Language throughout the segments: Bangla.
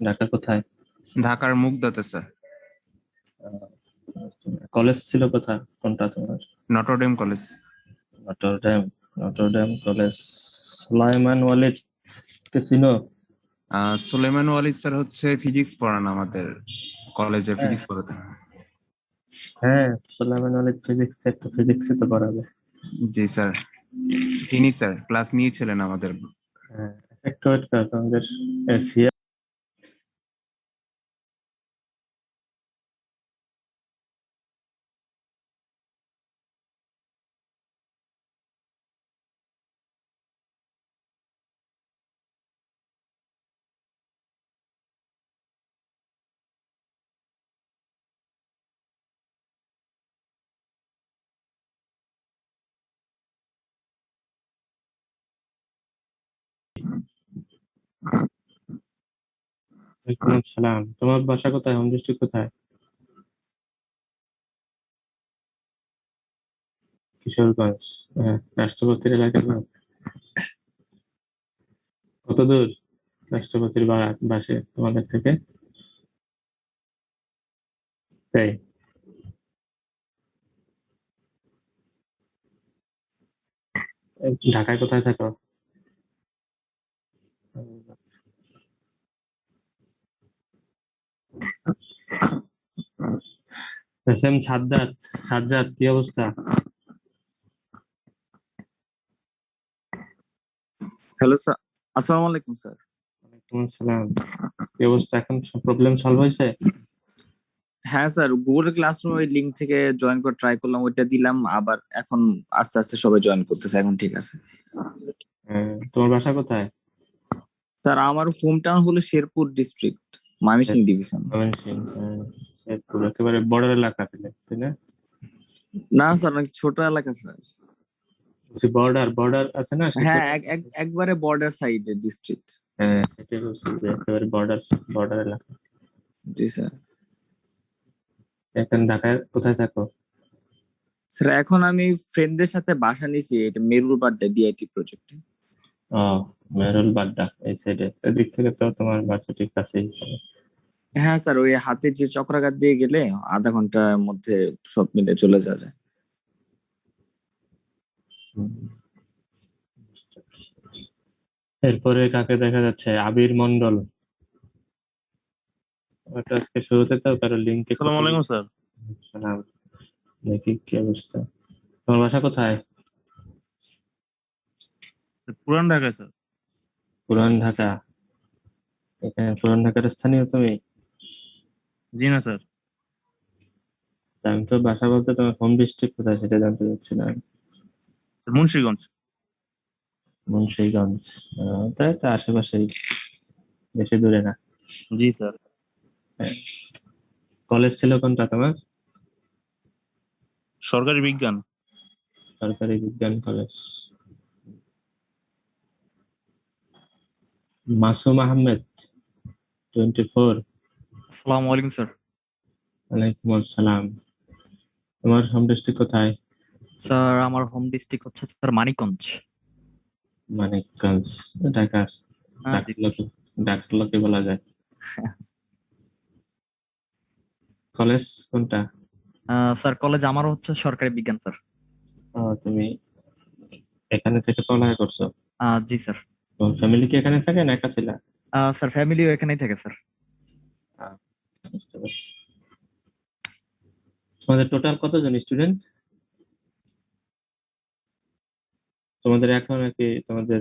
ঢাকা কোথায়? ঢাকার মুগদাতে স্যার। কলেজ ছিল কোথায়, কোনটা তোমার? Notre Dame college. Notre Dame. Notre Dame college. Sulaiman Walid কে চিনো? সুলেমান ওয়ালিদ স্যার হচ্ছে ফিজিক্স পড়ান আমাদের কলেজে, হ্যাঁ, ফিজিক্স পড়াতেন। হ্যাঁ, সুলাইমান ওয়ালিদ ফিজিক্সে তো পড়াবে। জি স্যার, তিনি স্যার ক্লাস নিয়েছিলেন আমাদের। হ্যাঁ, একটু ওয়েট করো, তোমাদের এশিয়া। ওয়ালাইকুম আসসালাম। তোমার বাসা কোথায়, হোম ডিস্ট্রিক্ট কোথায়? কিশোরগঞ্জ। হ্যাঁ, রাষ্ট্রপতির এলাকার নাম। কত দূর রাষ্ট্রপতির বাসে তোমাদের থেকে? তাই? ঢাকায় কোথায় থাকো? S M Sajjad. সাজ্জাদ, কি অবস্থা? হ্যালো স্যার, আসসালামু আলাইকুম স্যার। ওয়ালাইকুম আসসালাম। কি অবস্থা, এখন প্রবলেম সলভ হয়েছে? হ্যাঁ স্যার, গুগল ক্লাসরুম ওই লিঙ্ক থেকে জয়েন করে ট্রাই করলাম, ওইটা দিলাম, আবার এখন আস্তে আস্তে সবাই জয়েন করতেছে, এখন ঠিক আছে। তোমার বাসা কোথায়? স্যার আমার হোম টাউন হলো শেরপুর ডিস্ট্রিক্ট, ময়মনসিংহ ডিভিশন। ময়মনসিংহ, শেরপুর একেবারে বর্ডার এলাকা তাহলে, তাই না? না স্যার, অনেক ছোট এলাকা স্যার। বর্ডার বর্ডার আছে না হ্যাঁ, সেখানে? একবারে বর্ডার সাইডে ডিস্ট্রিক্ট। হ্যাঁ, সেটাই বলছি যে একেবারে বর্ডার বর্ডার এলাকা। জি স্যার। এখন ঢাকায় কোথায় থাকো? স্যার এখন আমি ফ্রেন্ডদের সাথে বাসা নিয়েছি, এটা মেরুল বাড্ডা ডিআইটি প্রজেক্টে। ও, মেরুল বাড্ডা এই সাইডে, এদিক থেকে তো তোমার বাসা ঠিক কাছেই হবে। হ্যাঁ স্যার, ওই হাতের যে চক্রাঘাত দিয়ে গেলে আধা ঘন্টার মধ্যে সব মিলে চলে যাওয়া যায়। হুম। এরপরে কাকে দেখা যাচ্ছে? আবির মন্ডল। ওটা আজকে শুরুতে তো কারো লিঙ্কে। আসসালামু আলাইকুম স্যার। সালাম। দেখি কি অবস্থা। তোমার বাসা কোথায়? পুরান ঢাকায় স্যার। পুরান ঢাকা। এখানে পুরান ঢাকার স্থানীয় তুমি? জি না স্যার। আমি তো বাসা বলতে তোমার হোম ডিস্ট্রিক্ট কোথায় সেটা জানতে চাচ্ছিলাম। স্যার মুন্সিগঞ্জ। মুন্সিগঞ্জ। তাই তো আশেপাশেই, বেশি দূরে না। জি স্যার। হ্যাঁ। কলেজ ছিল কোনটা তোমার? সরকারি বিজ্ঞান। সরকারি বিজ্ঞান কলেজ। মাসুম আহমেদ, 24। আসসালামু আলাইকুম স্যার। ওয়ালাইকুম আসসালাম। তোমার হোম ডিস্ট্রিক্ট কোথায়? স্যার আমার হোম ডিস্ট্রিক্ট হচ্ছে স্যার মানিকগঞ্জ। মানিকগঞ্জ, ঢাকার। জি। ডাক্তার লোকে বলা যায়। কলেজ কোনটা? স্যার কলেজ আমার হচ্ছে সরকারি বিজ্ঞান স্যার। তুমি এখানে থেকে পড়ালেখা করছো? জি স্যার। তোমার ফ্যামিলি কি এখানে থাকে না একা ছিলা? স্যার ফ্যামিলিও এখানেই থাকে স্যার। বুঝতে পারছি। তোমাদের টোটাল কতজন স্টুডেন্ট? তোমাদের এখন আর কি তোমাদের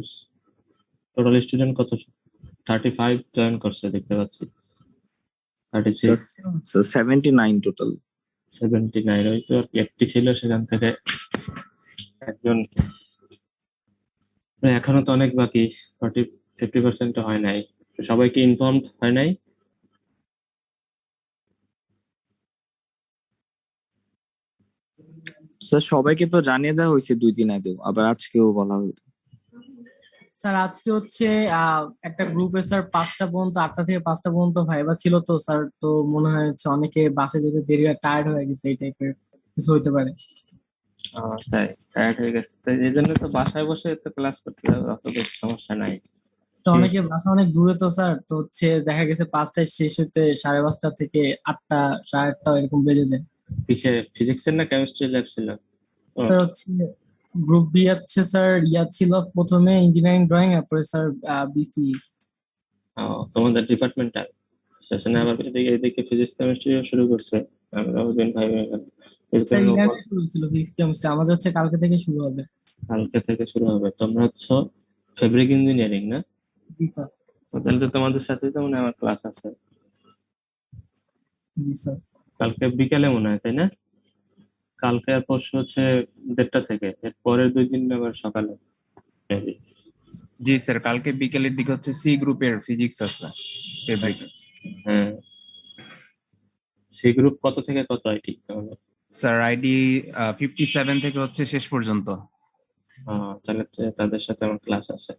টোটাল স্টুডেন্ট কত? 35 জয়েন করছে দেখতে পাচ্ছি। 36। 79 টোটাল। 79, ওই তো আর কি একটি ছিল, সেখান থেকে একজন। এখনো তো অনেক বাকি, 50% হয় নাই। তো সবাইকে ইনফর্ম হয় নাই? স্যার সবাইকে তো জানিয়ে দেওয়া হয়েছে 2 দিন আগেও, আবার আজকেও বলা হলো। স্যার আজকে হচ্ছে একটা গ্রুপে স্যার 5টা পর্যন্ত, 8টা থেকে 5টা পর্যন্ত ভাইবা ছিল তো স্যার, তো মনে হয় হচ্ছে অনেকে বাসে যেতে দেরি হয়, টায়ার্ড হয়ে গেছে, এই টাইপের কিছু হইতে পারে। তাই টায়ার্ড হয়ে গেছে, তাই এই জন্য তো বাসায় বসে তো ক্লাস করতে হবে, অত বেশি সমস্যা নাই। তো অনেকের বাসা অনেক দূরে তো স্যার, তো হচ্ছে দেখা গেছে 5টায় শেষ হতে 5:30 থেকে 8টা 8:30 এরকম বেজে যায়। কিসে, ফিজিক্সের না কেমিস্ট্রি ল্যাব ছিল? ও, স্যার হচ্ছে গ্রুপ বি আছে স্যার, ছিল প্রথমে ইঞ্জিনিয়ারিং ড্রয়িং, তারপরে স্যার বিসি। ও, তোমাদের ডিপার্টমেন্টাল সেশনে আবার এদিকে ফিজিক্স কেমিস্ট্রিও শুরু করছে। আমরা ওদিন ভাই স্যার ইয়ারটা শুরু হয়েছিল ফিজিক্স কেমিস্ট্রি, আমাদের হচ্ছে কালকে থেকে শুরু হবে। কালকে থেকে শুরু হবে। তোমরা হচ্ছে ফেব্রিক ইঞ্জিনিয়ারিং না? জি স্যার। তাহলে তো তোমাদের সাথে তো মনে হয় আমার ক্লাস আছে জি স্যার। কালকে বিকেলে মনে হয়, তাই না? কালকে আর পরশু হচ্ছে 1:30 থেকে, এর পরের 2 দিন আবার সকালে maybe। জি স্যার, কালকে বিকেলের দিকে হচ্ছে সি গ্রুপের ফিজিক্স আছে, ফেব্রিক। হ্যাঁ, সেই গ্রুপ কত থেকে কত আইটি তাহলে? স্যার আইডি 57 থেকে হচ্ছে শেষ পর্যন্ত। তাহলে তো তাদের সাথে আমার ক্লাস আছে।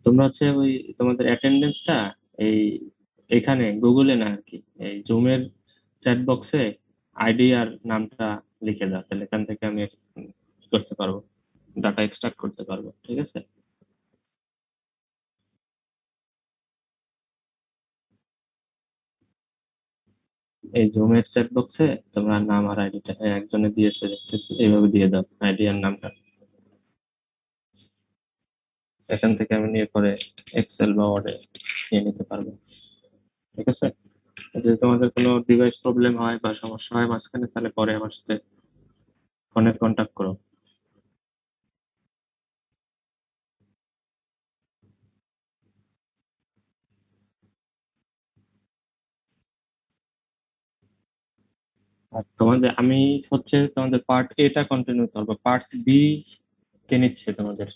তোমরা হচ্ছে ওই তোমাদের অ্যাটেন্ডেন্সটা এই এখানে গুগলে না আর কি, এই জুমের চ্যাট বক্সে আইডি আর নামটা লিখে দাও, তাহলে এখান থেকে আমি করতে পারবো, ডাটা এক্সট্রাক্ট করতে পারবো। ঠিক আছে? এই জুমের চ্যাট বক্সে তোমরা নাম আর আইডিটা একজনে দিয়েছে দেখতেছি, এইভাবে দিয়ে দাও আইডি আর নামটা। এখান থেকে আমি নিয়ে পরে এক্সেল বা ওয়ার্ডে নিয়ে নিতে পারবো। ঠিক আছে? যদি তোমাদের কোনো ডিভাইস প্রবলেম হয় বা সমস্যা হয় মাঝখানে, তাহলে পরে আমার সাথে ফোনে কন্ট্যাক্ট করো। আর তোমাদের আমি হচ্ছে তোমাদের পার্ট এটা কন্টিনিউ করবো, পার্ট বি কে নিচ্ছে তোমাদের?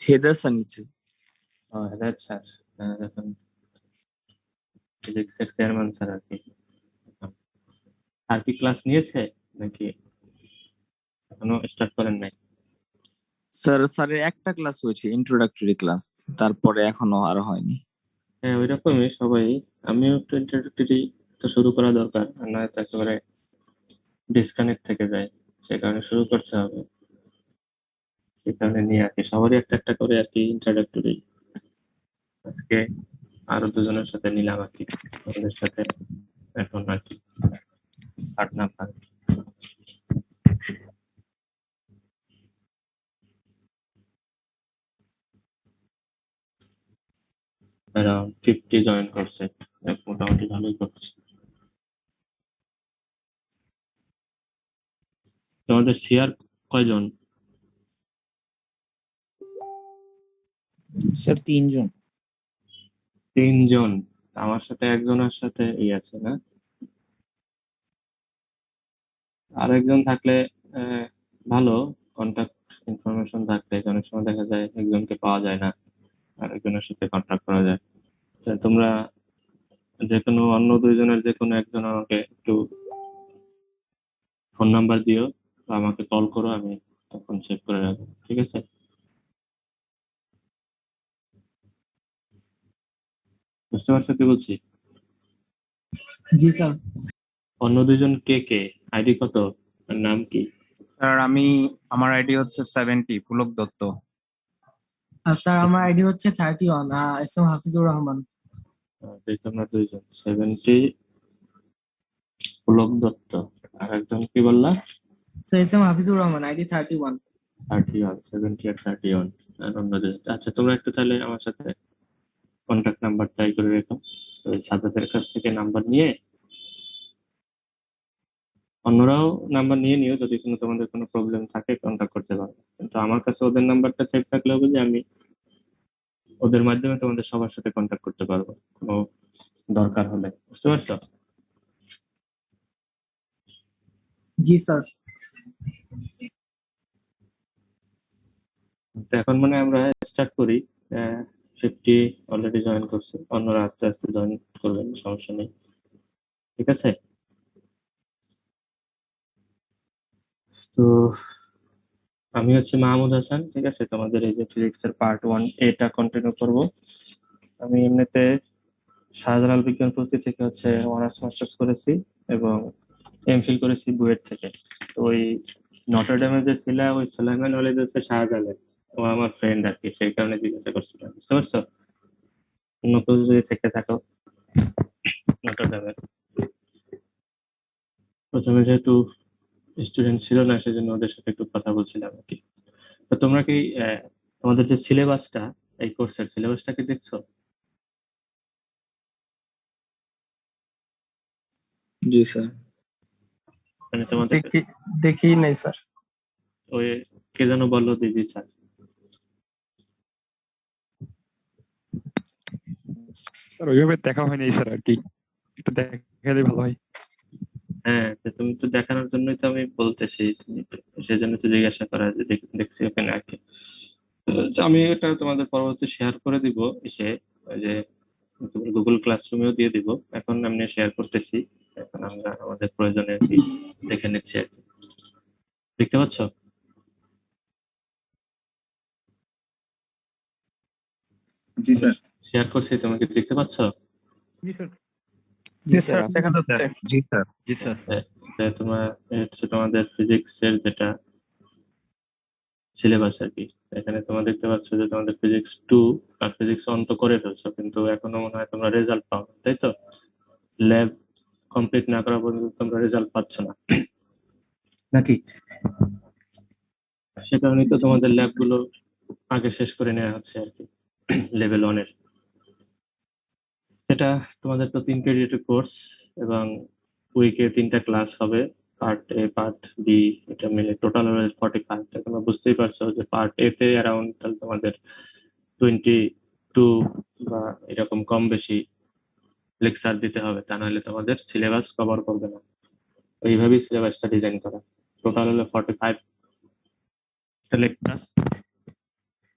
হেদার স্যার নিচ্ছে। হেদায়েত স্যার, দেখুন ফিজিক্সের চেয়ারম্যান স্যার আর কি। আর কি ক্লাস নিয়েছে নাকি এখনো স্টার্ট করেন নাই? স্যারের একটা ক্লাস হয়েছে, ইন্ট্রোডাক্টরি ক্লাস, তারপরে এখনো আরো হয়নি। হ্যাঁ, ওই রকমই সবাই। আমিও একটু ইন্ট্রোডাক্টরি তো শুরু করা দরকার, আর নয়তো একেবারে ডিসকানেক্ট থেকে যায়, সে কারণে শুরু করতে হবে। সে কারণে নিয়ে আর কি সবারই একটা একটা করে আর কি ইন্ট্রোডাক্টরি। আজকে আরো দুজনের সাথে নিলাম আর কি, ওদের সাথে এখন আর কি 8 নাম্বার অ্যারাউন্ড 50 জয়েন করছে, মোটামুটি ভালোই করছে। তোমাদের সিআর কয়জন? স্যার 3 জন। 3 জন? আমার সাথে একজনের সাথে আছে না, আর একজন থাকলে ভালো, কন্টাক্ট ইনফরমেশন থাকলে। অনেক সময় দেখা যায় একজনকে পাওয়া যায় না, আর একজনের সাথে কন্টাক্ট করা যায়। তো তোমরা যে কোনো অন্য 2 জনের যে কোনো একজন আমাকে একটু ফোন নাম্বার দিও বা আমাকে কল করো, আমি তখন সেভ করে রাখবো। ঠিক আছে? বুঝতে পারছো কি বলছি? জি স্যার। অন্য 2জন কে কে? আইডি কত আর নাম কি? স্যার আমার আইডি হচ্ছে 70, পুলক দত্ত। আর স্যার আমার আইডি হচ্ছে 31, এস এম হাফিজুর রহমান। তোমরা 2জন 70 পুলক দত্ত, আর একজন কি বললা? Sir S M Hafizur Rahman, ID 31। 31, 70 আর 31 আর অন্য 2জন। আচ্ছা, তোমরা একটু তাহলে আমার সাথে কন্ট্যাক্ট নাম্বার ট্রাই করে রেখো, ওই সাদাতের কাছ থেকে নাম্বার নিয়ে। অন্যরাও নাম্বার নিয়ে নিও, যদি তোমাদের কোনো প্রবলেম থাকে কন্ট্যাক্ট করতে পারো। কিন্তু আমার কাছে ওদের নাম্বারটা সেভ থাকলে হবে যে আমি ওদের মাধ্যমে তোমাদের সবার সাথে কন্ট্যাক্ট করতে পারবো কোনো দরকার হলে। বুঝতে পারছো? জি স্যার। তো এখন মানে আমরা স্টার্ট করি। 50 অলরেডি জয়েন করছে, অন্যরা আস্তে আস্তে জয়েন করবেন, সমস্যা নেই। ঠিক আছে? তো আমি হচ্ছে মাহমুদ হাসান। ঠিক আছে? তোমাদের এই যে ফিজিক্স এর পার্ট 1 এটা কন্টিনিউ করব। আমি এমনিতে শাহজালাল বিজ্ঞান প্রযুক্তি থেকে হচ্ছে অনার্স মাস্টার্স করেছি এবং এমফিল করেছি বুয়েট থেকে। তো ওই নটরডেমের যে ছিল ওই সুলাইমান ওয়ালিদ হচ্ছে শাহজালাল, ও আমার ফ্রেন্ড আর কি, সেই কারণে জিজ্ঞাসা করছিলাম, বুঝতে পারছো? অন্য কেউ যদি থেকে থাকো নটরডেমের, প্রথমে যেহেতু স্টুডেন্ট ছিল না সেজন্য ওদের সাথে একটু কথা বলছিলাম আর কি। তো তোমরা কি তোমাদের যে সিলেবাসটা, এই কোর্সের সিলেবাসটা কি দেখছো? জি স্যার। মানে তোমাদের দেখি নাই স্যার। ওই কে যেন বললো দিদি স্যার, স্যার ওইভাবে দেখা হয়নি স্যার, আর কি একটু দেখালে ভালো হয়। হ্যাঁ তো তুমি তো দেখানোর জন্যই তো আমি বলতেছি, সেজন্য তো জিজ্ঞাসা করা যে দেখছি ওখানে আর কি। তো আমি এটা তোমাদের পরবর্তী শেয়ার করে দিব এসে, ওই যে গুগল ক্লাসরুমেও দিয়ে দিব, এখন আমি শেয়ার করতেছি, এখন আমরা আমাদের প্রয়োজনে আর কি দেখে নিচ্ছি আর কি। দেখতে পাচ্ছ? জি স্যার। শেয়ার করছি, তোমরা কি দেখতে পাচ্ছ? জি স্যার, দেখা যাচ্ছে। জি স্যার। জি স্যার। তোমার হচ্ছে তোমাদের ফিজিক্স এর যেটা সিলেবাস আর কি, এখানে তোমরা দেখতে পাচ্ছ যে তোমাদের ফিজিক্স 2 আর ফিজিক্স 1 তো করে ফেলছো, কিন্তু এখনো মনে হয় তোমরা রেজাল্ট পাও, তাই তো? ল্যাব কমপ্লিট না করা পর্যন্ত তোমরা রেজাল্ট পাচ্ছ না নাকি? সে কারণেই তো তোমাদের ল্যাব গুলো আগে শেষ করে নেওয়া হচ্ছে আর কি, লেভেল 1 এর। এটা তোমাদের তো 3 ক্রেডিটের কোর্স এবং উইকে 3টা ক্লাস হবে, পার্ট এ পার্ট বি, এটা মিলে টোটাল হবে 45। তোমরা বুঝতেই পারছো যে পার্ট এ তে অ্যারাউন্ড তোমাদের 22 বা এরকম কম বেশি লেকচার দিতে হবে, তা নাহলে তোমাদের সিলেবাস কভার করবে না। এইভাবেই সিলেবাসটা ডিজাইন করা। টোটাল হলো 45 লেকচার,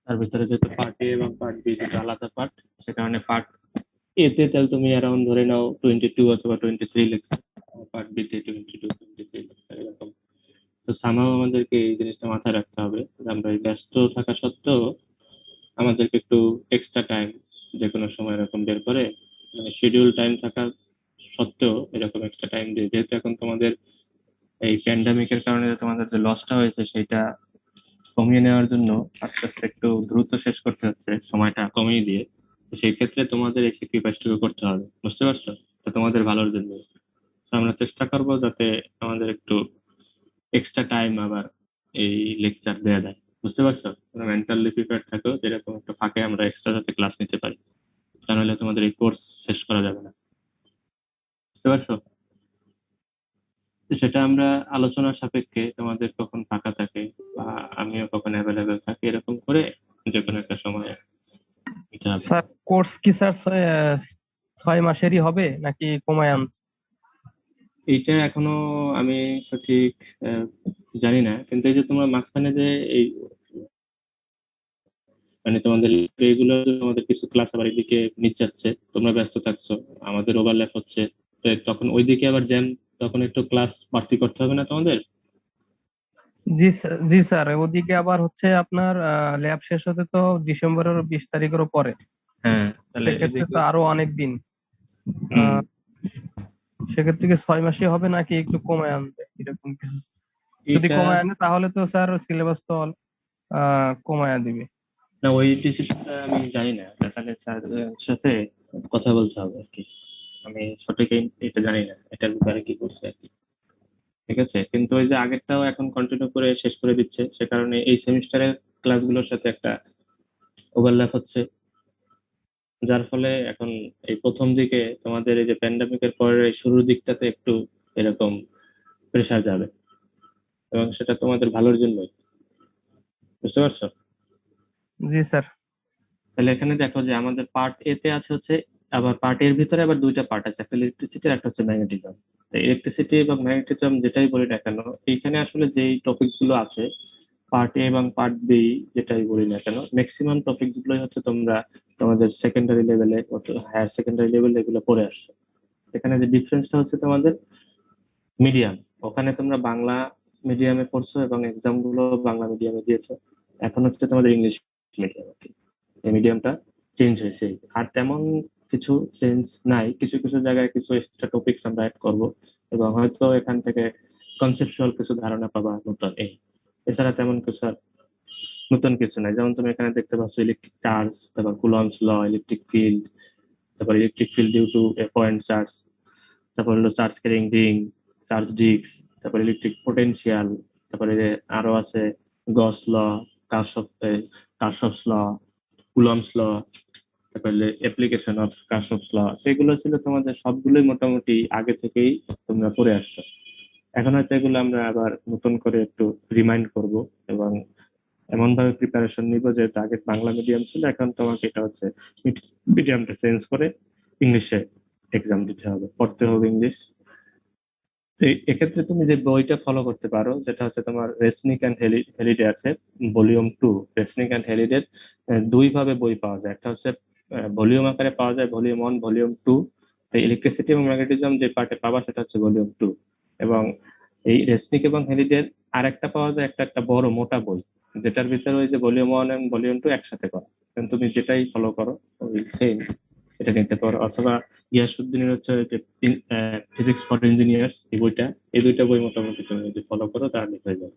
তার ভিতরে যেহেতু পার্ট এ এবং পার্ট বি দুটো আলাদা পার্ট, সে কারণে পার্ট এতে তাহলে তুমি অ্যারাউন্ড ধরে নাও 22 অথবা 23 লেকচার, পার্ট বি তে 22-23 লেকচার এরকম। তো সামাও আমাদেরকে এই জিনিসটা মাথায় রাখতে হবে যে আমরা এই ব্যস্ত থাকা সত্ত্বেও আমাদেরকে একটু এক্সট্রা টাইম যে কোনো সময় এরকম বের করে, মানে শিডিউল টাইম থাকা সত্ত্বেও এরকম এক্সট্রা টাইম দিয়ে, যেহেতু এখন তোমাদের এই প্যান্ডামিকের কারণে যে তোমাদের যে লসটা হয়েছে সেটা কমিয়ে নেওয়ার জন্য আস্তে আস্তে একটু দ্রুত শেষ করতে হচ্ছে, সময়টা কমিয়ে দিয়ে। তো সেই ক্ষেত্রে তোমাদের এই স্যাক্রিফাইসটুকু করতে হবে, বুঝতে পারছো? তো তোমাদের ভালোর জন্য আমরা চেষ্টা করবো যাতে আমাদের একটু এক্সট্রা টাইম আবার এই লেকচার দেয়া যায়, বুঝতে পারছো? তোমরা মেন্টালি প্রিপেয়ার থাকো যেরকম একটা ফাঁকে আমরা এক্সট্রা যাতে ক্লাস নিতে পারি, তা নাহলে তোমাদের এই কোর্স শেষ করা যাবে না, বুঝতে পারছো? তো সেটা আমরা আলোচনার সাপেক্ষে তোমাদের কখন ফাঁকা থাকে বা আমিও কখন অ্যাভেলেবেল থাকি এরকম করে যে কোনো একটা সময় নিতে হবে। স্যার কোর্স কি স্যার 6 মাসেরই হবে নাকি কমায় আনছে? এইটা এখনো আমি সঠিক জানি না, কিন্তু এই যে তোমরা মাঝখানে যে এই মানে তোমাদের এগুলো তোমাদের কিছু ক্লাস আবার এদিকে মিস যাচ্ছে, তোমরা ব্যস্ত থাকছো, আমাদের ওভারল্যাপ হচ্ছে, তো তখন ওইদিকে আবার জ্যাম, তখন একটু ক্লাস বাড়তি করতে হবে না তোমাদের? জি স্যার, ওদিকে আবার হচ্ছে আপনার ল্যাব শেষ হতে তো ডিসেম্বরের 20 তারিখেরও পরে, হ্যাঁ, তাহলে সেক্ষেত্রে এদিকে তো আরো অনেক দিন। হুম, সেক্ষেত্রে কি 6 মাসই হবে নাকি একটু কমায় আনবে এরকম কিছু? যদি এটা কমায় আনে তাহলে তো স্যার সিলেবাস তো কমায় দিবে। না, ওই ডিসিশনটা আমি জানি না, তাহলে স্যারের সাথে কথা বলতে হবে আর কি, আমি সঠিক এটা জানি না এটার ব্যাপারে কি করছে আর কি। ঠিক আছে, কিন্তু ওই যে আগেরটাও এখন কন্টিনিউ করে শেষ করে দিচ্ছে, সে কারণে এই সেমিস্টারের ক্লাসগুলোর সাথে একটা ওভারল্যাপ হচ্ছে, যার ফলে এখন এই প্রথম দিকে তোমাদের এই যে প্যান্ডামিকের পরের এই শুরুর দিকটাতে একটু এরকম প্রেসার যাবে, এবং সেটা তোমাদের ভালোর জন্যই, বুঝতে পারছো? জি স্যার। তাহলে এখানে দেখো যে আমাদের পার্ট এ তে আছে হচ্ছে, আবার পার্ট এর ভিতরে আবার দুইটা পার্ট আছে, একটা ইলেকট্রিসিটি আর একটা হচ্ছে ম্যাগনেটিজম। তো ইলেকট্রিসিটি এবং ম্যাগনেটিজম যেটাই বলি না কেন, এইখানে আসলে যেই টপিক গুলো আছে পার্ট এ এবং পার্ট বি যেটাই বলি না কেন, ম্যাক্সিমাম টপিক গুলোই হচ্ছে তোমরা তোমাদের সেকেন্ডারি লেভেলে, হায়ার সেকেন্ডারি লেভেলে এগুলো পড়ে আসছো। এখানে যে ডিফারেন্সটা হচ্ছে তোমাদের মিডিয়াম, ওখানে তোমরা বাংলা মিডিয়ামে পড়ছো এবং এক্সাম গুলো বাংলা মিডিয়ামে দিয়েছো, এখন হচ্ছে তোমাদের ইংলিশ মিডিয়াম, এই মিডিয়ামটা চেঞ্জ হয়েছে। আর তেমন কিছু চেঞ্জ নাই, কিছু কিছু জায়গায় কিছু এক্সট্রা টপিকস আমরা অ্যাড করব, এবং হয়তো এখান থেকে কনসেপচুয়াল কিছু ধারণা পাবা নতুন এই। এছাড়া তেমন কিছু আর নতুন কিছু নাই। যেমন তুমি এখানে দেখতে পাচ্ছ ইলেকট্রিক চার্জ, তারপর কুলম্বস ল, ইলেকট্রিক ফিল্ড, তারপর electric field due to a point charge, তারপর হলো charge carrying ring, charge disk, তারপর ইলেকট্রিক পোটেনশিয়াল, তারপরে আরো আছে গস ল, কারশফস ল, কুলম্বস ল, তারপরে অ্যাপ্লিকেশন অফ কারশফস ল। সেগুলো ছিল তোমাদের সবগুলোই মোটামুটি আগে থেকেই তোমরা পড়ে আসছো। এখন হয়তো এগুলো আমরা আবার নতুন করে একটু রিমাইন্ড করব এবং এমন ভাবে প্রিপারেশন নিব যে আগে বাংলা মিডিয়াম ছিল, এখন তোমাকে এটা হচ্ছে মিডিয়ামটা চেঞ্জ করে ইংলিশে এক্সাম দিতে হবে, পড়তে হবে ইংলিশ। এক্ষেত্রে তুমি যে বইটা ফলো করতে পারো যেটা হচ্ছে তোমার রেসনিক অ্যান্ড হেলিডে আছে, ভলিউম 2। রেসনিক অ্যান্ড হেলিডের দুই ভাবে বই পাওয়া যায়, একটা হচ্ছে ভলিউম আকারে পাওয়া যায়, ভলিউম 1, ভলিউম 2। ইলেকট্রিসিটি এবং ম্যাগনেটিজম যে পার্টে পাবা সেটা হচ্ছে ভলিউম 2। এবং এই রেসনিক এবং হেলিডের আরেকটা পাওয়া যায়, একটা বড় মোটা বই, যেটার ভিতরে ওই যে ভলিউম 1 এবং ভলিউম 2 একসাথে করা। তুমি যেটাই ফলো করো ওই সেম এটা নিতে পারো। অথবা গিয়াসউদ্দিনের হচ্ছে যে ফিজিক্স ফর ইঞ্জিনিয়ার্স, এই বইটা, এই দুইটা বই মোটামুটি তুমি যদি ফলো করো তাহলে হয়ে যাবে।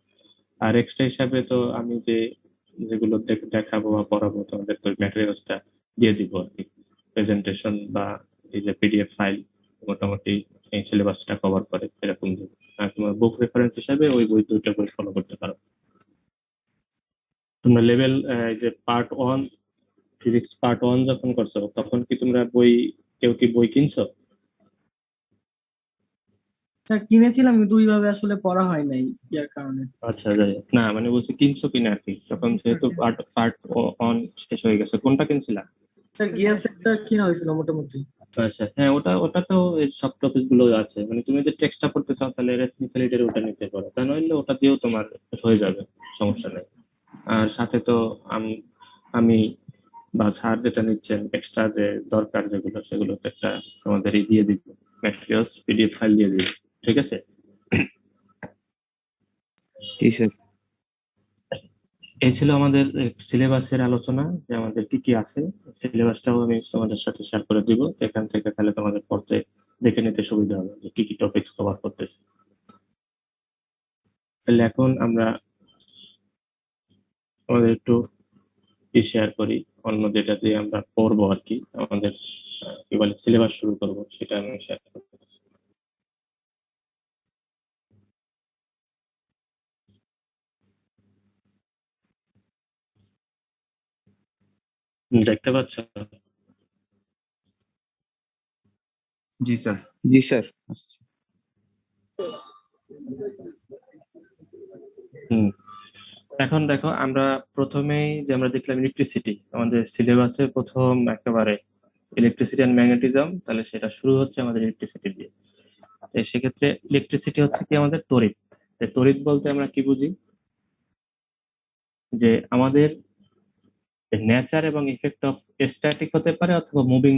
আর এক্সট্রা হিসাবে তো আমি যেগুলো দেখাবো বা পড়াবো তোমাদের তো ম্যাটেরিয়ালসটা দিয়ে দিব আর কি, প্রেজেন্টেশন বা এই যে পিডিএফ ফাইল মোটামুটি এই সিলেবাসটা কভার করে এরকম দিব। আর তোমার বুক রেফারেন্স হিসাবে ওই দুইটা বই ফলো করতে পারো। তোমরা লেভেল যে পার্ট 1 ফিজিক্স পার্ট 1 যখন করছো তখন কি তোমরা কেউ কি বই কিনছো? স্যার কিনেছিলাম কিন্তু ওইভাবে আসলে পড়া হয় নাই ইয়ার কারণে। আচ্ছা, যাই হোক। না মানে বলছি কিনছো কিনা আর কি, তখন যেহেতু পার্ট 1 শেষ হয়ে গেছে, কোনটা কিনছিলা? স্যার গিয়ার সেটটা কিনা হয়েছিল মোটামুটি। আচ্ছা, হ্যাঁ, ওটা তো সব টপিক গুলো আছে। মানে তুমি যদি টেক্সটটা পড়তে চাও তাহলে রেসনিক্যালিটির ওটা নিতে পারো, তা নইলে ওটা দিয়েও তোমার হয়ে যাবে, সমস্যা নেই। আর সাথে তো আমি বা স্যার যেটা নিচ্ছেন এক্সট্রা যে দরকার যেগুলো সেগুলো তো একটা তোমাদের দিয়ে দিব, ম্যাটেরিয়ালস পিডিএফ ফাইল দিয়ে দিব, ঠিক আছে? জি স্যার। এই ছিল আমাদের সিলেবাসের আলোচনা, যে আমাদের কি কি আছে। সিলেবাসটাও আমি তোমাদের সাথে শেয়ার করে দিব, এখান থেকে তাহলে তোমাদের পড়তে দেখে নিতে সুবিধা হবে যে কি কি টপিকস কভার করতেছে। তাহলে এখন আমরা আমাদের একটু শেয়ার করি, অন্য যেটা দিয়ে আমরা পড়বো আর কি, আমাদের কি বলে সিলেবাস শুরু করব সেটা আমি শেয়ার করতেছি। দেখতে পাচ্ছ? জি স্যার। জি স্যার। এখন দেখো, আমরা প্রথমেই যে আমরা দেখলাম ইলেকট্রিসিটি, আমাদের সিলেবাসে প্রথম একেবারে ইলেকট্রিসিটি অ্যান্ড ম্যাগনেটিজম, তাহলে সেটা শুরু হচ্ছে আমাদের ইলেকট্রিসিটি দিয়ে। সেক্ষেত্রে ইলেকট্রিসিটি হচ্ছে কি আমাদের তড়িৎ। তড়িৎ বলতে আমরা কি বুঝি, যে আমাদের নেচার এবং ইফেক্ট অফ স্ট্যাটিক হতে পারে অথবা মুভিং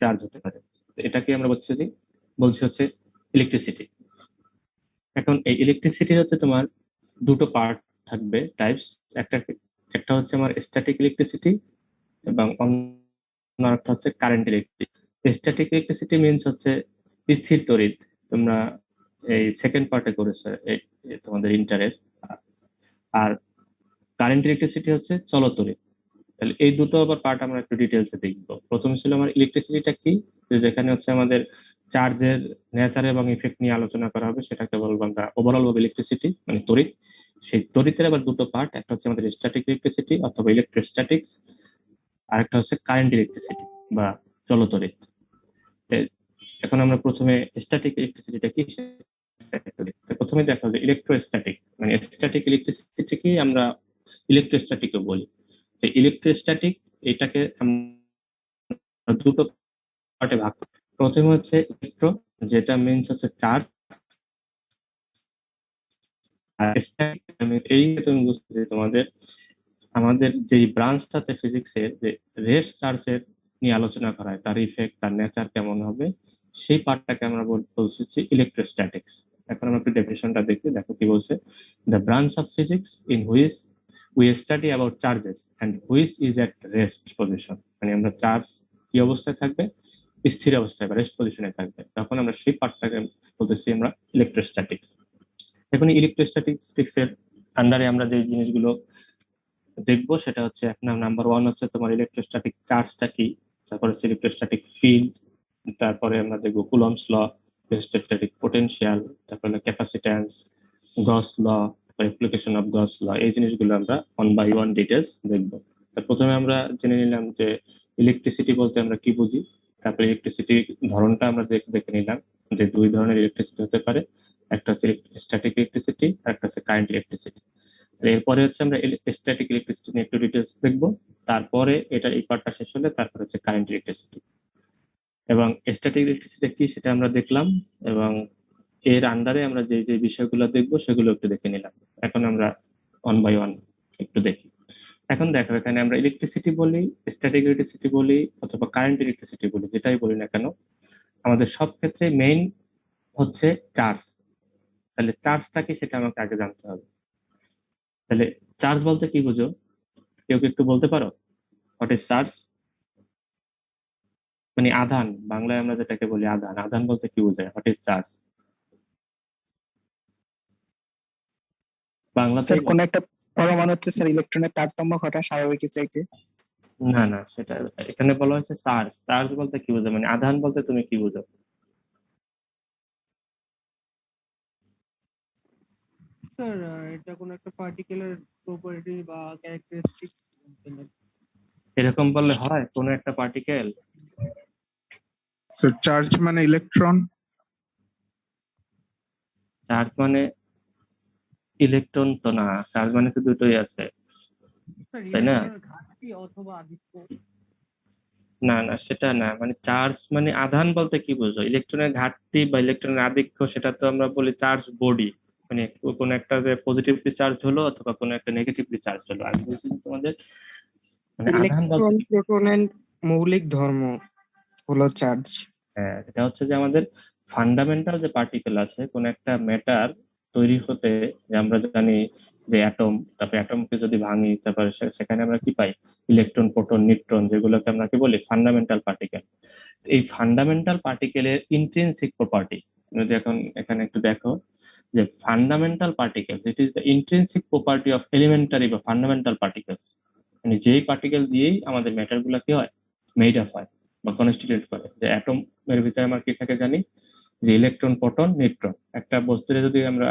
চার্জ হতে পারে, এটাকে আমরা বলছি হচ্ছে ইলেকট্রিসিটি। এখন এই ইলেকট্রিসিটির হচ্ছে তোমার দুটো পার্ট থাকবে, টাইপস। একটা হচ্ছে আমার স্ট্যাটিক ইলেকট্রিসিটি এবং অন্য একটা হচ্ছে current electricity. Static electricity means হচ্ছে স্থির তড়িৎ, তোমরা এই সেকেন্ড পার্টে করেছো তোমাদের ইন্টারেস্ট। আর কারেন্ট ইলেকট্রিসিটি হচ্ছে চলতড়িৎ। তাহলে এই দুটো আবার পার্ট আমরা একটু ডিটেলসে দেখবো। প্রথমে ছিল আমার ইলেকট্রিসিটিটা কি, যেখানে হচ্ছে আমাদের চার্জের নেচার এবং ইফেক্ট নিয়ে আলোচনা করা হবে, সেটাকে বলবো আমরা ওভারঅল ভাবে ইলেকট্রিসিটি, মানে তড়িৎ। সেই তড়িতের আবার দুটো পার্ট, একটা হচ্ছে আমাদের স্ট্যাটিক ইলেকট্রিসিটি অথবা ইলেকট্রোস্ট্যাটিক্স, আর একটা হচ্ছে কারেন্ট ইলেকট্রিসিটি বা চলতড়িৎ। এখন আমরা প্রথমে স্ট্যাটিক ইলেকট্রিসিটিটা কি প্রথমে দেখা যায় ইলেকট্রোস্ট্যাটিক, মানে স্ট্যাটিক ইলেকট্রিসিটিকে আমরা ইলেকট্রোস্ট্যাটিকও বলি। ইলেকট্রোস্ট্যাটিক এটাকে আমরা দুটো পার্টে ভাগ করি। প্রথমে হচ্ছে ইলেকট্রো, যেটা মিনস হচ্ছে চার্জ, আর স্ট্যাটিক এই তুমি বুঝতে তোমাদের আমাদের যে ব্রাঞ্চটাতে ফিজিক্সের যে রেস্ট চার্জের নিয়ে আলোচনা করা হয়, তার ইফেক্ট, তার নেচার কেমন হবে, সেই পার্টটাকে আমরা বলছি হচ্ছে ইলেকট্রোস্ট্যাটিক্স। এখন আমরা একটু ডেফিনেশনটা দেখি, দেখো কি বলছে। The branch of physics in which we study about charges and which is at rest position, মানে আমরা চার্জ কি অবস্থায় থাকবে, স্থির অবস্থায় বা রেস্ট পজিশনে থাকবে, তখন আমরা সেই পার্টটাকে বলতেছি আমরা ইলেকট্রোস্ট্যাটিক্স। এখন ইলেকট্রোস্ট্যাটিক্স এর আন্ডারে আমরা যে জিনিসগুলো দেখবো সেটা হচ্ছে নাম্বার ওয়ান হচ্ছে তোমার ইলেকট্রোস্ট্যাটিক চার্জটা কি, তারপর হচ্ছে ইলেকট্রোস্ট্যাটিক ফিল্ড, তারপরে আমরা দেখবো কুলম্বস ল, ইলেকট্রোস্ট্যাটিক পোটেনশিয়াল, তারপরে capacitance, Gauss law, application of Gauss law, এই জিনিসগুলো আমরা ওয়ান বাই ওয়ান ডিটেলস দেখবো। প্রথমে আমরা জেনে নিলাম যে ইলেকট্রিসিটি বলতে আমরা কি বুঝি, তারপরে ইলেকট্রিসিটি ধরনটা আমরা দেখে নিলাম যে দুই ধরনের ইলেকট্রিসিটি হতে পারে, একটা হচ্ছে স্ট্যাটিক ইলেকট্রিসিটি আর একটা হচ্ছে কারেন্ট ইলেকট্রিসিটি। এরপরে হচ্ছে আমরা স্ট্যাটিক ইলেকট্রিসিটি নিয়ে একটু ডিটেলস দেখবো, তারপরে এটা এই পার্টটা শেষ হলে তারপর হচ্ছে কারেন্ট ইলেকট্রিসিটি। এবং স্ট্যাটিক ইলেকট্রিসিটি কি সেটা আমরা দেখলাম, এবং এর আন্ডারে আমরা যে যে বিষয়গুলো দেখবো সেগুলো একটু দেখে নিলাম। এখন আমরা ওয়ান বাই ওয়ান একটু দেখি। এখন দেখো এখানে আমরা ইলেকট্রিসিটি বলি, স্ট্যাটিক ইলেকট্রিসিটি বলি অথবা কারেন্ট ইলেকট্রিসিটি বলি, যেটাই বলি না কেন আমাদের সব ক্ষেত্রে মেইন হচ্ছে চার্জ। তাহলে চার্জটা কি সেটা আমাকে আগে জানতে হবে। তাহলে চার্জ বলতে কি বুঝো, কেউ কি একটু বলতে পারো? What is charge? মানে আধান, বাংলায় আমরা যেটাকে বলি আধান, আধান বলতে কি বোঝায়? What is charge? বাংলাতে স্যার কোন একটা পরমাণু হচ্ছে স্যার ইলেকট্রনের তারতম্য ঘটা স্বাভাবিকের চাইতে। না না, সেটা এখানে বলা হয়েছে চার্জ। চার্জ বলতে কি বোঝো, মানে আধান বলতে তুমি কি বুঝো? স্যার এটা কোন একটা পার্টিকুলার প্রপার্টি বা ক্যারেক্টারিস্টিক। এরকম বললে হয় কোন একটা পার্টিকেল? সো চার্জ মানে ইলেকট্রন, চার্জ মানে ইলেকট্রন তো না, চার্জ মানে তো দুটোই আছে, তাই না? ঘাটতি অথবা আধিক্য। না না, সেটা না, মানে চার্জ মানে আধান বলতে কি বুঝো? ইলেকট্রনের ঘাটতি বা ইলেকট্রনের আধিক্য সেটা তো আমরা বলি চার্জ বডি, মানে কোন একটা যে পজিটিভলি চার্জ হলো অথবা কোন একটা নেগেটিভলি চার্জ হলো। আমি বলছি যে তোমাদের মানে আধান বলতে ইলেকট্রন প্রোটনের মৌলিক ধর্ম হলো চার্জ। হ্যাঁ, এটা হচ্ছে যে আমাদের ফান্ডামেন্টাল যে পার্টিকেল আছে কোন একটা ম্যাটার তৈরি হতে, যে আমরা জানি যে অ্যাটম, তারপরে অ্যাটমকে যদি ভাঙি তারপরে সেখানে আমরা কি পাই? ইলেকট্রন, প্রোটন, নিউট্রন, যেগুলোকে আমরা কি বলি? Fundamental particle. এই ফান্ডামেন্টাল পার্টিকেলের ইন্ট্রিনসিক প্রপার্টি যদি এখন এখানে একটু দেখো, যে fundamental particle, it is the intrinsic property of elementary বা ফান্ডামেন্টাল পার্টিকেল, মানে যেই পার্টিকেল দিয়েই আমাদের ম্যাটার গুলা কি হয়? মেড আপ হয় বা কনস্টিটিউট করে। যে অ্যাটম এর ভিতরে আমার কি থাকে জানি, যে ইলেকট্রন, প্রোটন, নিউট্রন। একটা বস্তুরে যদি আমরা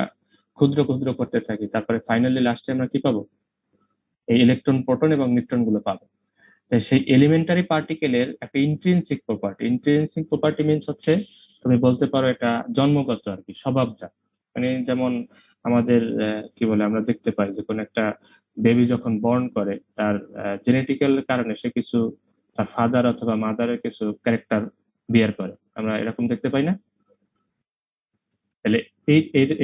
ক্ষুদ্র ক্ষুদ্র করতে থাকি তারপরে ফাইনালি লাস্টে আমরা কি পাবো? এই ইলেকট্রন, প্রোটন এবং নিউট্রন গুলো পাবো। সেই এলিমেন্টারি পার্টিকেলের একটা intrinsic property, intrinsic property means হচ্ছে তুমি বলতে পারো এটা জন্মগত আর কি, স্বভাবজাত। মানে যেমন আমাদের কি বলে, আমরা দেখতে পাই যে কোন একটা বেবি যখন বর্ন করে তার জেনেটিক্যাল কারণে সে কিছু তার ফাদার অথবা মাদারের কিছু ক্যারেক্টার বিয়ার করে, আমরা এরকম দেখতে পাই না? তাহলে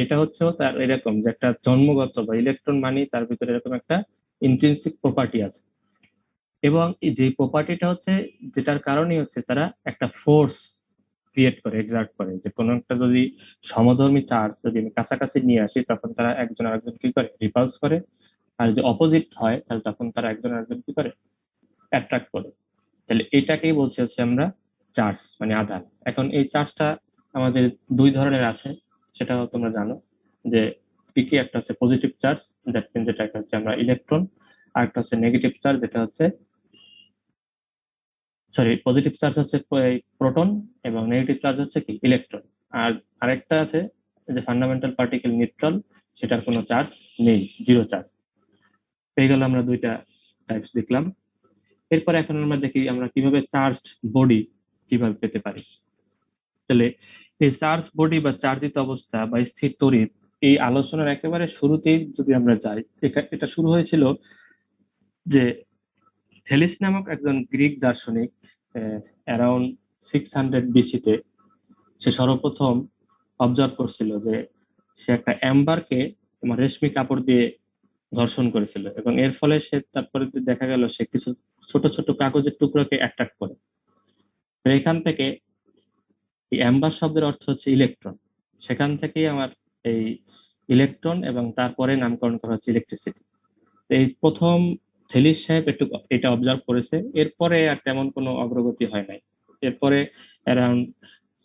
এটা হচ্ছে তার এরকম যে একটা জন্মগত বা ইলেকট্রন মানে তার ভিতরে এরকম একটা ইন্ট্রিনসিক প্রপার্টি আছে। এবং যে প্রপার্টিটা হচ্ছে যেটার কারণে হচ্ছে তারা একটা ফোর্স ক্রিয়েট করে, এক্সার্ট করে, যে কোনো একটা যদি সমধর্মী চার্জ যদি আমি কাছাকাছি নিয়ে আসি তখন তারা একজন আরেকজন কি করে? রিপালস করে। আর যদি অপোজিট হয় তাহলে তখন তারা একজন আরেকজন কি করে? অ্যাট্রাক্ট করে। তাহলে এটাকেই বলছি হচ্ছে আমরা চার্জ, মানে আধান। এখন এই চার্জটা আমাদের দুই ধরনের আছে, সেটাও তোমরা জানো যে কি কি, একটা হচ্ছে পজিটিভ চার্জ যেটা হচ্ছে আমরা ইলেকট্রন, আর একটা হচ্ছে নেগেটিভ চার্জ যেটা হচ্ছে পজিটিভ চার্জ হচ্ছে প্রোটন এবং নেগেটিভ চার্জ হচ্ছে কি? ইলেকট্রন। আর আরেকটা আছে যে ফান্ডামেন্টাল পার্টিকেল নিউট্রাল, সেটার কোনো চার্জ নেই, জিরো চার্জ। পেয়ে গেল আমরা দুইটা টাইপস দেখলাম। এরপর এখন আমরা দেখি আমরা কিভাবে চার্জড বডি কিভাবে পেতে পারি। তাহলে এই চার্জ বডি বা চার্জিত অবস্থা বা স্থির তড়িৎ, এই আলোচনার একেবারে শুরুতেই যদি আমরা যাই, এটা শুরু হয়েছিল যে থেলিস নামক একজন গ্রিক দার্শনিক অ্যারাউন্ড 600 বিসিতে সে সর্বপ্রথম অবজার্ভ করছিল যে সে একটা অ্যাম্বারকে তোমার রেশমি কাপড় দিয়ে ধর্ষণ করেছিল, এবং এর ফলে সে তারপরে দেখা গেল সে কিছু ছোট ছোট কাগজের টুকরোকে অ্যাট্রাক্ট করে। তো এখান থেকে এই অ্যাম্বার শব্দের অর্থ হচ্ছে ইলেকট্রন, সেখান থেকেই আমার এই ইলেকট্রন এবং তারপরে নামকরণ করা হচ্ছে ইলেকট্রিসিটি। এই প্রথম থেলিস সাহেব একটু এটা অবজার্ভ করেছে, এরপরে আর তেমন কোনো অগ্রগতি হয় নাই। এরপরে অ্যারাউন্ড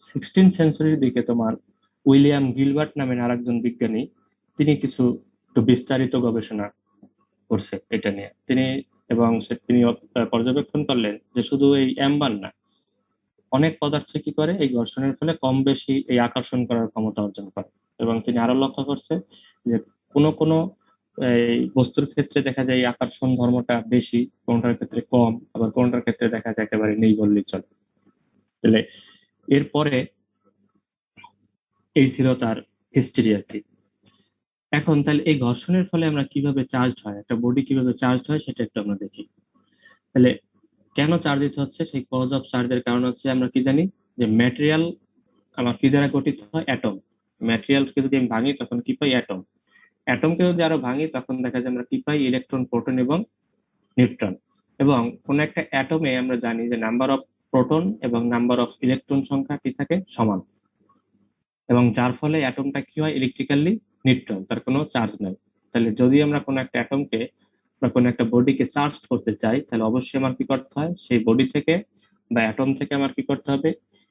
16th সেঞ্চুরির দিকে তোমার উইলিয়াম গিলবার্ট নামের আরেকজন বিজ্ঞানী তিনি কিছু একটু বিস্তারিত গবেষণা করছে এটা নিয়ে এবং তিনি পর্যবেক্ষণ করলেন যে শুধু এই অ্যাম্বার না, অনেক পদার্থ কি করে এই ঘর্ষণের ফলে কম বেশি এই আকর্ষণ করার ক্ষমতা অর্জন করে। এবং তিনি আরো লক্ষ্য করছে যে কোনো কোনো এই বস্তুর ক্ষেত্রে দেখা যায় এই আকর্ষণ ধর্মটা বেশি, কোনটার ক্ষেত্রে কম, আবার কোনটার ক্ষেত্রে দেখা যায় একেবারে নেই বললেই চলে। তাহলে এরপরে এই ছিল তার হিস্ট্রি আর কি। এখন তাহলে এই ঘর্ষণের ফলে আমরা কিভাবে চার্জ হয়, একটা বডি কিভাবে চার্জ হয় সেটা একটু আমরা দেখি। তাহলে কেন চার্জিত হচ্ছে, সেই কজ অফ চার্জের কারণ হচ্ছে আমরা কি জানি যে ম্যাটেরিয়াল আমার কি দ্বারা গঠিত হয়, অ্যাটম। ম্যাটেরিয়ালকে যদি আমি ভাঙি তখন কি পাই, অ্যাটম। অ্যাটমকে যদি আরো ভাঙি তখন দেখা যায় আমরা কি পাই, ইলেকট্রন, প্রোটন এবং নিউট্রন। এবং কোন একটা অ্যাটমে আমরা জানি যে নাম্বার অফ প্রোটন এবং নাম্বার অফ ইলেকট্রন সংখ্যা কি থাকে, সমান। এবং যার ফলে অ্যাটমটা কি হয়, ইলেকট্রিক্যালি নিউট্রাল, তার কোনো চার্জ নাই। তাহলে যদি আমরা কোনো একটা অ্যাটমকে বা কোনো একটা বডিকে চার্জ করতে চাই, তাহলে অবশ্যই আমার কি করতে হয়, সেই বডি থেকে বা অ্যাটম থেকে আমার কি করতে হবে,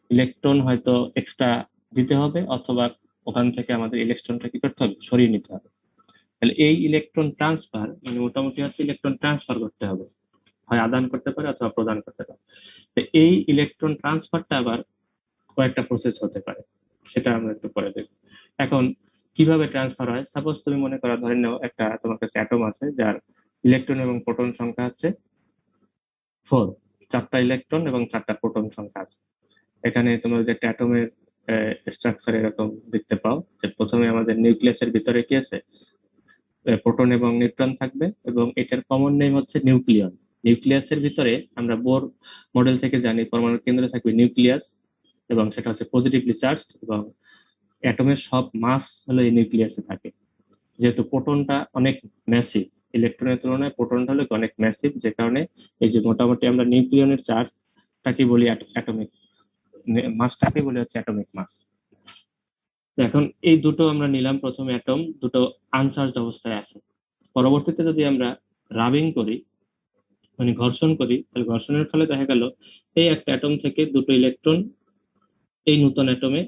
ইলেকট্রন হয়তো এক্সট্রা দিতে হবে, অথবা ওখান থেকে আমাদের ইলেকট্রনটা কি করতে হবে, সরিয়ে নিতে হবে। তাহলে এই ইলেকট্রন ট্রান্সফার মানে মোটামুটি হচ্ছে ইলেকট্রন ট্রান্সফার করতে হবে, হয় আদান করতে পারে অথবা প্রদান করতে পারে। তো এই ইলেকট্রন ট্রান্সফারটা আবার কয়েকটা প্রসেস হতে পারে, সেটা আমরা একটু পরে দেখব। এখন কিভাবে ট্রান্সফার হয়, সাপোজ তুমি মনে করো, ধরে নাও একটা তোমার কাছে অ্যাটম আছে যার ইলেকট্রন এবং প্রোটন সংখ্যা হচ্ছে 4, 4টা ইলেকট্রন এবং 4টা প্রোটন সংখ্যা আছে। এখানে তোমার যে একটা অ্যাটমের স্ট্রাকচার এরকম দেখতে পাও যে প্রথমে আমাদের নিউক্লিয়াসের ভিতরে কি আছে, প্রোটন এবং নিউট্রন থাকবে, এবং এটার কমন নেম হচ্ছে নিউক্লিয়ন। নিউক্লিয়াসের ভিতরে আমরা বোর মডেল থেকে জানি পরমাণুর কেন্দ্রে থাকবে নিউক্লিয়াস, এবং সেটা হচ্ছে পজিটিভলি চার্জড, এবং অ্যাটমের সব মাস হলো এই নিউক্লিয়াসে থাকে। যেহেতু প্রোটনটা অনেক ম্যাসিভ, ইলেকট্রনের তুলনায় প্রোটনটা হলো অনেক ম্যাসিভ, যে কারণে এই যে মোটামুটি আমরা নিউক্লিয়নের চার্জটাকে বলি অ্যাটমিক মাসটাকে বলি হচ্ছে অ্যাটমিক মাস। এখন এই দুটো আমরা নিলাম, প্রথমে অ্যাটম দুটো আনচার্জড অবস্থায় আছে। পরবর্তীতে যদি আমরা রাবিং করি মানে ঘর্ষণ করি, তাহলে ঘর্ষণের ফলে দেখা গেল এই একটা অ্যাটম থেকে দুটো ইলেকট্রন এই নতুন অ্যাটমে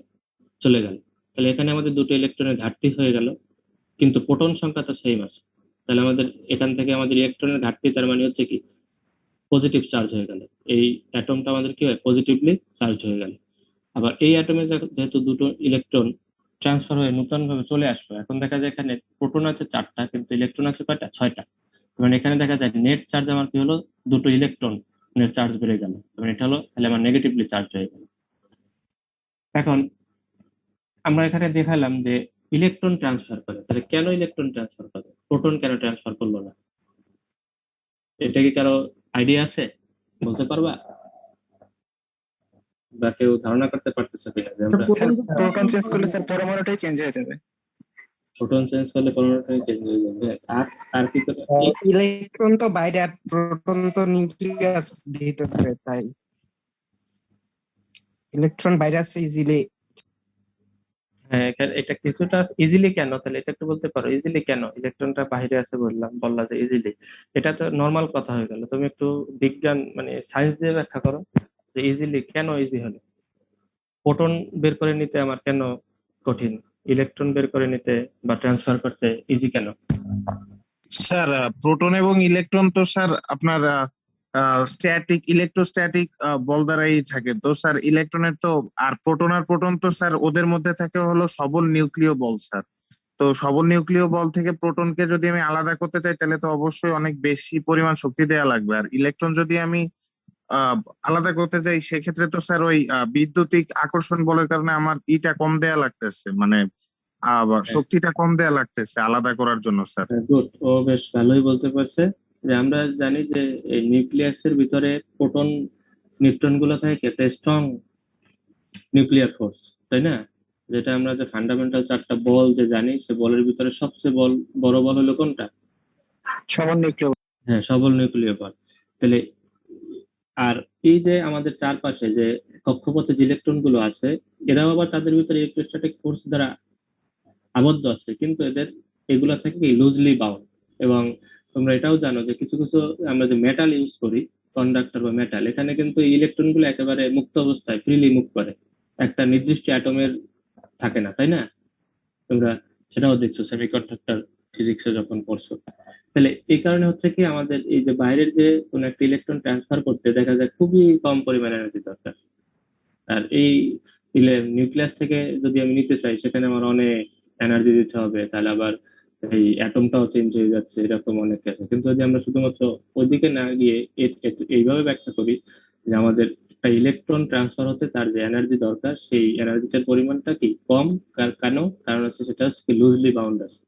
চলে গেল। তাহলে এখানে আমাদের দুটো ইলেকট্রনের ঘাটতি হয়ে গেল, কিন্তু প্রোটন সংখ্যা তো সেম আছে। তাহলে আমাদের এখান থেকে আমাদের ইলেকট্রনের ঘাটতি, তার মানে হচ্ছে কি, পজিটিভ চার্জ হয়ে গেল। এই অ্যাটমটা আমাদের কি হয়, পজিটিভলি চার্জ হয়ে গেল। আবার এই অ্যাটমে যেহেতু দুটো ইলেকট্রন ট্রান্সফার হয়ে নতুন ভাবে চলে আসলো, এখন দেখা যায় এখানে প্রোটন আছে 4টা কিন্তু ইলেকট্রন আছে কয়টা, 6টা। মানে এখানে দেখা যায় নেট চার্জ আমার কি হলো, দুটো ইলেকট্রন চার্জ বেড়ে গেল, মানে এটা হলো তাহলে আমার নেগেটিভলি চার্জ হয়ে গেল। এখন আমরা এখানে দেখালাম যে ইলেকট্রন ট্রান্সফার করে, তাহলে কেন ইলেকট্রন ট্রান্সফার করে, প্রোটন কেন ট্রান্সফার করলো না? এটা কি কারো আইডিয়া আছে, বলতে পারবা, বা কেউ ধারণা করতে পারতেছে কিনা যে আমরা প্রোটন চেঞ্জ করলে স্যার পরমাণুটাই চেঞ্জ হয়ে যাবে। প্রোটন চেঞ্জ করলে পরমাণুটাই চেঞ্জ হয়ে যাবে। আর কি করে, ইলেকট্রন তো বাইরে আর প্রোটন তো নিউক্লিয়াস ভিতরে, তাই ইলেকট্রন বাইরে আছে ইজিলি। হ্যাঁ এটা কিছুটা ইজিলি কেন, তাহলে এটা একটু বলতে পারো, ইজিলি কেন ইলেকট্রনটা বাইরে আছে বললা যে ইজিলি, এটা তো নর্মাল কথা হয়ে গেল। তুমি একটু বিজ্ঞান মানে সায়েন্স দিয়ে ব্যাখ্যা করো যে ইজিলি কেন ইজি হলো, প্রোটন বের করে নিতে আমার কেন কঠিন, ইলেকট্রন বের করে নিতে বা ট্রান্সফার করতে ইজি কেন? স্যার প্রোটন এবং ইলেকট্রন তো স্যার আপনার স্ট্যাটিক ইলেকট্রোস্ট্যাটিক বল দ্বারাই থাকে। তো স্যার ইলেকট্রনের তো আর প্রোটন তো স্যার ওদের মধ্যে থাকে হলো সবল নিউক্লিয় বল স্যার। তো সবল নিউক্লিয় বল থেকে প্রোটনকে যদি আমি আলাদা করতে চাই তাহলে তো অবশ্যই অনেক বেশি পরিমাণ শক্তি দেওয়া লাগবে। আর ইলেকট্রন যদি আমি আলাদা করতে চাই সেক্ষেত্রে তো স্যার ওই বিদ্যুতিক আকর্ষণ বলের কারণে আমার ইটা কম দেয়া লাগতেছে, মানে শক্তিটা কম দেয়া লাগতেছে আলাদা করার জন্য স্যার। গুড, ও বেশ ভালোই বলতে পারছে যে আমরা জানি যে এই নিউক্লিয়াসের ভিতরে প্রোটন নিউট্রন গুলো থাকে একটা স্ট্রং নিউক্লিয়ার ফোর্স, তাই না? যেটা আমরা যে ফান্ডামেন্টাল 4টা বল যে জানি, সে বলের ভিতরে সবচেয়ে বড় বল হলো কোনটা, সবল নিউক্লিয়। হ্যাঁ, সবল নিউক্লিয় বল। তাহলে আর এই যে আমাদের চারপাশে যে কক্ষপথে যে ইলেকট্রন গুলো আছে, এরাও আবার তাদের ভিতরে ইলেকট্রোস্ট্যাটিক ফোর্স দ্বারা আবদ্ধ আছে, কিন্তু এগুলা থাকে কি লুজলি বাউন্ড। এবং তোমরা এটাও জানো যে কিছু কিছু আমরা যে মেটাল ইউজ করি, কন্ডাক্টর বা মেটাল, এখানে কিন্তু ইলেকট্রন গুলো একেবারে মুক্ত অবস্থায় ফ্রিলি মুভ করে, একটা নির্দিষ্ট অ্যাটমের থাকে না, তাই না? তোমরা সেটাও দেখছো সেমিকন্ডাক্টর ফিজিক্সে যখন পড়ছো। তাহলে এই কারণে হচ্ছে কি আমাদের এই যে বাইরের যে কোনো একটা ইলেকট্রন ট্রান্সফার করতে দেখা যায় খুবই কম পরিমাণে এনার্জি দরকার। আর এই নিউক্লিয়াস থেকে যদি আমি নিতে চাই সেখানে আমার অনেক এনার্জি দিতে হবে, তাহলে আবার এই অ্যাটমটাও চেঞ্জ হয়ে যাচ্ছে, এরকম অনেক কিছু। কিন্তু যদি আমরা শুধুমাত্র ওইদিকে না গিয়ে এইভাবে ব্যাখ্যা করি যে আমাদের একটা ইলেকট্রন ট্রান্সফার হতে তার যে এনার্জি দরকার সেই এনার্জিটার পরিমাণটা কি কম। কেন? কারণ হচ্ছে সেটা হচ্ছে লুজলি বাউন্ড আছে।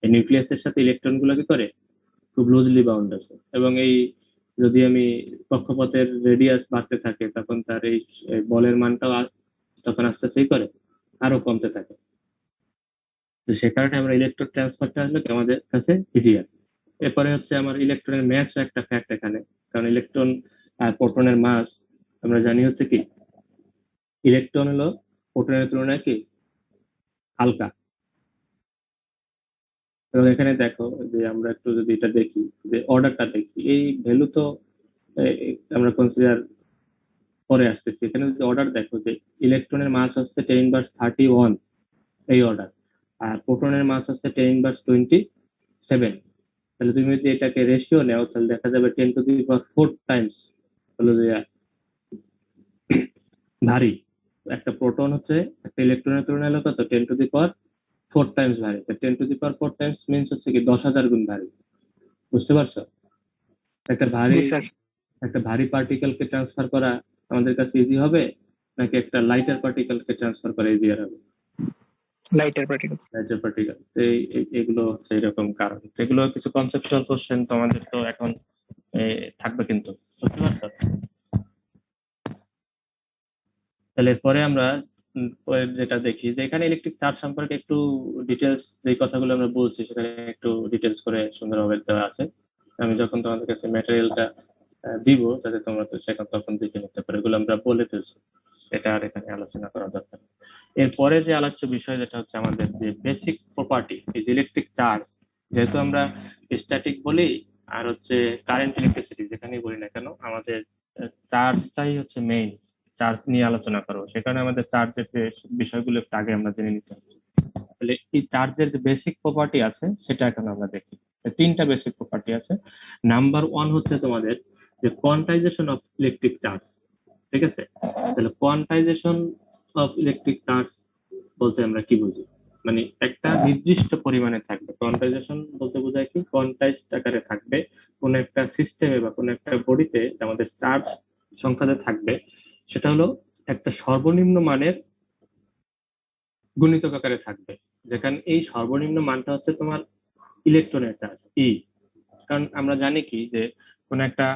এই নিউক্লিয়াসের সাথে ইলেকট্রন গুলো কি করে, খুব লুজলি বাউন্ড আছে। এবং এই যদি আমি কক্ষপথের রেডিয়াস বাড়তে থাকে তখন তার এই বলের মানটাও তখন আস্তে আস্তে করে আরো কমতে থাকে। তো সে কারণে আমরা ইলেকট্রন ট্রান্সফারটা হলো কি আমাদের কাছে ইজিয়ার। এরপরে হচ্ছে আমার ইলেকট্রনের ম্যাস একটা ফ্যাক্ট এখানে, কারণ ইলেকট্রন আর প্রোটনের মাস আমরা জানি হচ্ছে কি ইলেকট্রন হলো প্রোটনের তুলনায় কি হালকা। এবং এখানে দেখো যে আমরা একটু যদি এটা দেখি যে অর্ডারটা দেখি, এই ভ্যালু তো আমরা কনসিডার পরে আসতেছি। এখানে যদি অর্ডার দেখো যে ইলেকট্রনের মাস হচ্ছে 10^31 এই অর্ডার, আর প্রোটনের মাস হচ্ছে 10^27। তাহলে তুমি যদি এটাকে রেশিও নেও তাহলে দেখা যাবে 10⁴ টাইমস হলো যে ভারী। একটা প্রোটন হচ্ছে একটা ইলেকট্রনের তুলনায় হলো কত 10⁴ টাইমস ভারী। 10⁴ টাইমস মিনস হচ্ছে কি 10,000 গুণ ভারী। বুঝতে পারছো? একটা ভারী জি স্যার। একটা ভারী পার্টিকেলকে ট্রান্সফার করা আমাদের কাছে ইজি হবে নাকি একটা লাইটার পার্টিকেলকে ট্রান্সফার করা ইজিয়ার হবে? Lighter particles. Lighter particle. এগুলো হচ্ছে এরকম কারণ। এগুলো কিছু কনসেপচুয়াল কোশ্চেন তোমাদের তো এখন থাকবে কিন্তু, বুঝতে পারছো? তাহলে পরে আমরা পরের যেটা দেখি যে এখানে ইলেকট্রিক চার্জ সম্পর্কে একটু ডিটেলস যে কথাগুলো আমরা বলছি সেখানে একটু ডিটেলস করে সুন্দরভাবে দেওয়া আছে। আমি যখন তোমাদের কাছে ম্যাটেরিয়ালটা দিব যাতে তোমরা তো সেখান তখন দেখে নিতে পারো, এগুলো আমরা বলে ফেলছি, এটা আর এখানে আলোচনা করা দরকার। এরপরে যে আলোচ্য বিষয় যেটা হচ্ছে আমাদের যে বেসিক প্রপার্টি এই যে ইলেকট্রিক চার্জ, যেহেতু আমরা স্ট্যাটিক বলি আর হচ্ছে কারেন্ট ইলেকট্রিসিটি যেখানেই বলি না কেন আমাদের চার্জটাই হচ্ছে মেইন, চার্জ নিয়ে আলোচনা করবো। সেখানে আমাদের চার্জের যে বিষয়গুলো একটু আগে আমরা জেনে নিতে হচ্ছে। তাহলে এই চার্জের যে বেসিক প্রপার্টি আছে সেটা এখন আমরা দেখি। তিনটা বেসিক প্রপার্টি আছে। নাম্বার 1 হচ্ছে তোমাদের যে কোয়ান্টাইজেশন অফ ইলেকট্রিক চার্জ। ঠিক আছে? তাহলে কোয়ান্টাইজেশন অফ ইলেকট্রিক চার্জ বলতে আমরা কি বুঝি, মানে একটা নির্দিষ্ট পরিমাণে থাকবে। কোয়ান্টাইজেশন বলতে বোঝায় কি কোয়ান্টাইজড আকারে থাকবে কোন একটা সিস্টেমে বা কোন একটা বডিতে আমাদের চার্জ সংখ্যাতে থাকবে, সেটা হলো একটা সর্বনিম্ন মানের গুণিতক আকারে থাকবে, যেখানে এই সর্বনিম্ন মানটা হচ্ছে তোমার ইলেকট্রনের চার্জ ই। কারণ আমরা জানি কি যে কোন একটা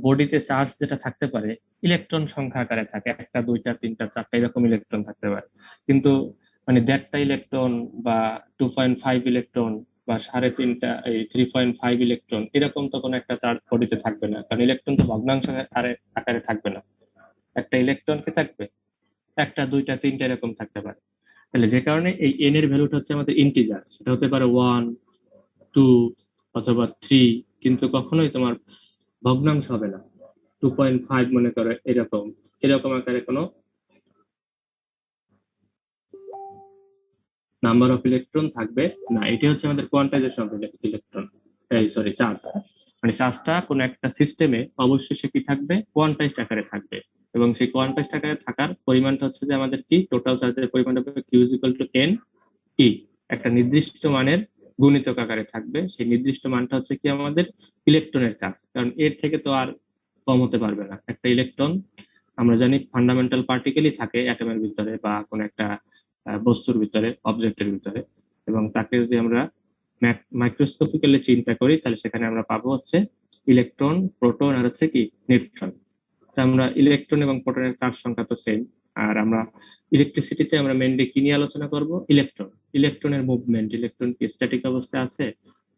বডিতে চার্জ যেটা থাকতে পারে ইলেকট্রন সংখ্যা আকারে থাকে, 1টা 2টা 3টা 4টা এরকম ইলেকট্রন থাকতে পারে। কিন্তু মানে 1.5টা ইলেকট্রন বা 2.5 ইলেকট্রন বা 3.5টা 3.5 ইলেকট্রন এরকম তো কোনো একটা চার্জ বডিতে থাকবে না, কারণ ইলেকট্রন তো ভগ্নাংশ আকারে থাকবে না। একটা ইলেকট্রন কি থাকবে 1টা 2টা 3টা এরকম থাকতে পারে। তাহলে যে কারণে এই এন এর ভ্যালুটা হচ্ছে আমাদের ইন্টিজার, সেটা হতে পারে 1 2 অথবা 3, কিন্তু কখনোই তোমার ভগ্নাংশ হবে না। 2.5 মনে করো এরকম এরকম আকারে কোনো নাম্বার অফ ইলেকট্রন থাকবে না। এটি হচ্ছে আমাদের quantisation of electron, sorry charge. মানে চার্জটা কোনো একটা সিস্টেমে অবশ্যই সে কি থাকবে কোয়ান্টাইজড আকারে থাকবে, এবং সেই কোয়ান্টাইজড আকারে থাকার পরিমাণটা হচ্ছে যে আমাদের কি টোটাল চার্জের পরিমাণটা Q is equal to N E, একটা নির্দিষ্ট মানের গুণিতক আকারে থাকবে। সেই নির্দিষ্ট মানটা হচ্ছে কি আমাদের ইলেকট্রনের চার্জ, কারণ এর থেকে তো আর কম হতে পারবে না। একটা ইলেকট্রন আমরা জানি ফান্ডামেন্টাল পার্টিকেলই থাকে অ্যাটমের ভিতরে বা কোন একটা বস্তুর ভিতরে অবজেক্টের ভিতরে, এবং তাকে যদি আমরা মাইক্রোস্কোপিক্যালি চিন্তা করি তাহলে সেখানে আমরা পাবো হচ্ছে ইলেকট্রন প্রোটন আর হচ্ছে কি নিউট্রন। আমরা ইলেকট্রন এবং প্রোটনের চার্জ সংখ্যা তো সেম। আর আমরা ইলেকট্রিসিটিতে আমরা মেইনলি কি নিয়ে আলোচনা করব, ইলেকট্রনের মুভমেন্ট। ইলেকট্রন কি স্ট্যাটিক অবস্থায় আছে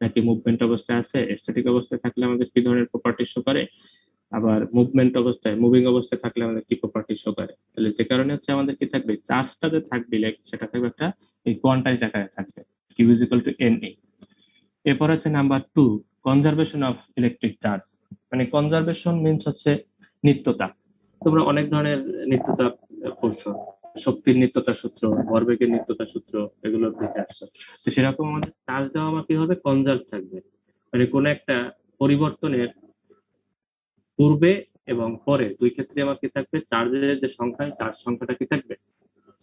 নাকি মুভমেন্ট অবস্থায় আছে? স্ট্যাটিক অবস্থায় থাকলে আমাদের কি ধরনের প্রপার্টি শো করে, আবার মুভমেন্ট অবস্থায় মুভিং অবস্থায় থাকলে আমাদের কি প্রপার্টি শো করে। তাহলে যে কারণে হচ্ছে আমাদের কি থাকবে চার্জটা যে থাকবে সেটা থাকবে একটা এই কোয়ান্টাইজড আকারে থাকবে, Q is equal to N E. এরপর হচ্ছে number 2 conservation of electric charge. মানে কনজারভেশন মিন্স হচ্ছে নিত্যতা। তোমরা অনেক ধরনের নিত্যতা পড়ছো, শক্তির নিত্যতা সূত্র, ভরবেগের নিত্যতা সূত্র, এগুলোর দিকে আসবে। তো সেরকম আমাদের চার্জ দেওয়া আমার কি হবে, কনজার্ভ থাকবে, মানে কোন একটা পরিবর্তনের পূর্বে এবং পরে দুই ক্ষেত্রে আমার কি থাকবে, চার্জের যে সংখ্যা, চার্জ সংখ্যাটা কি থাকবে,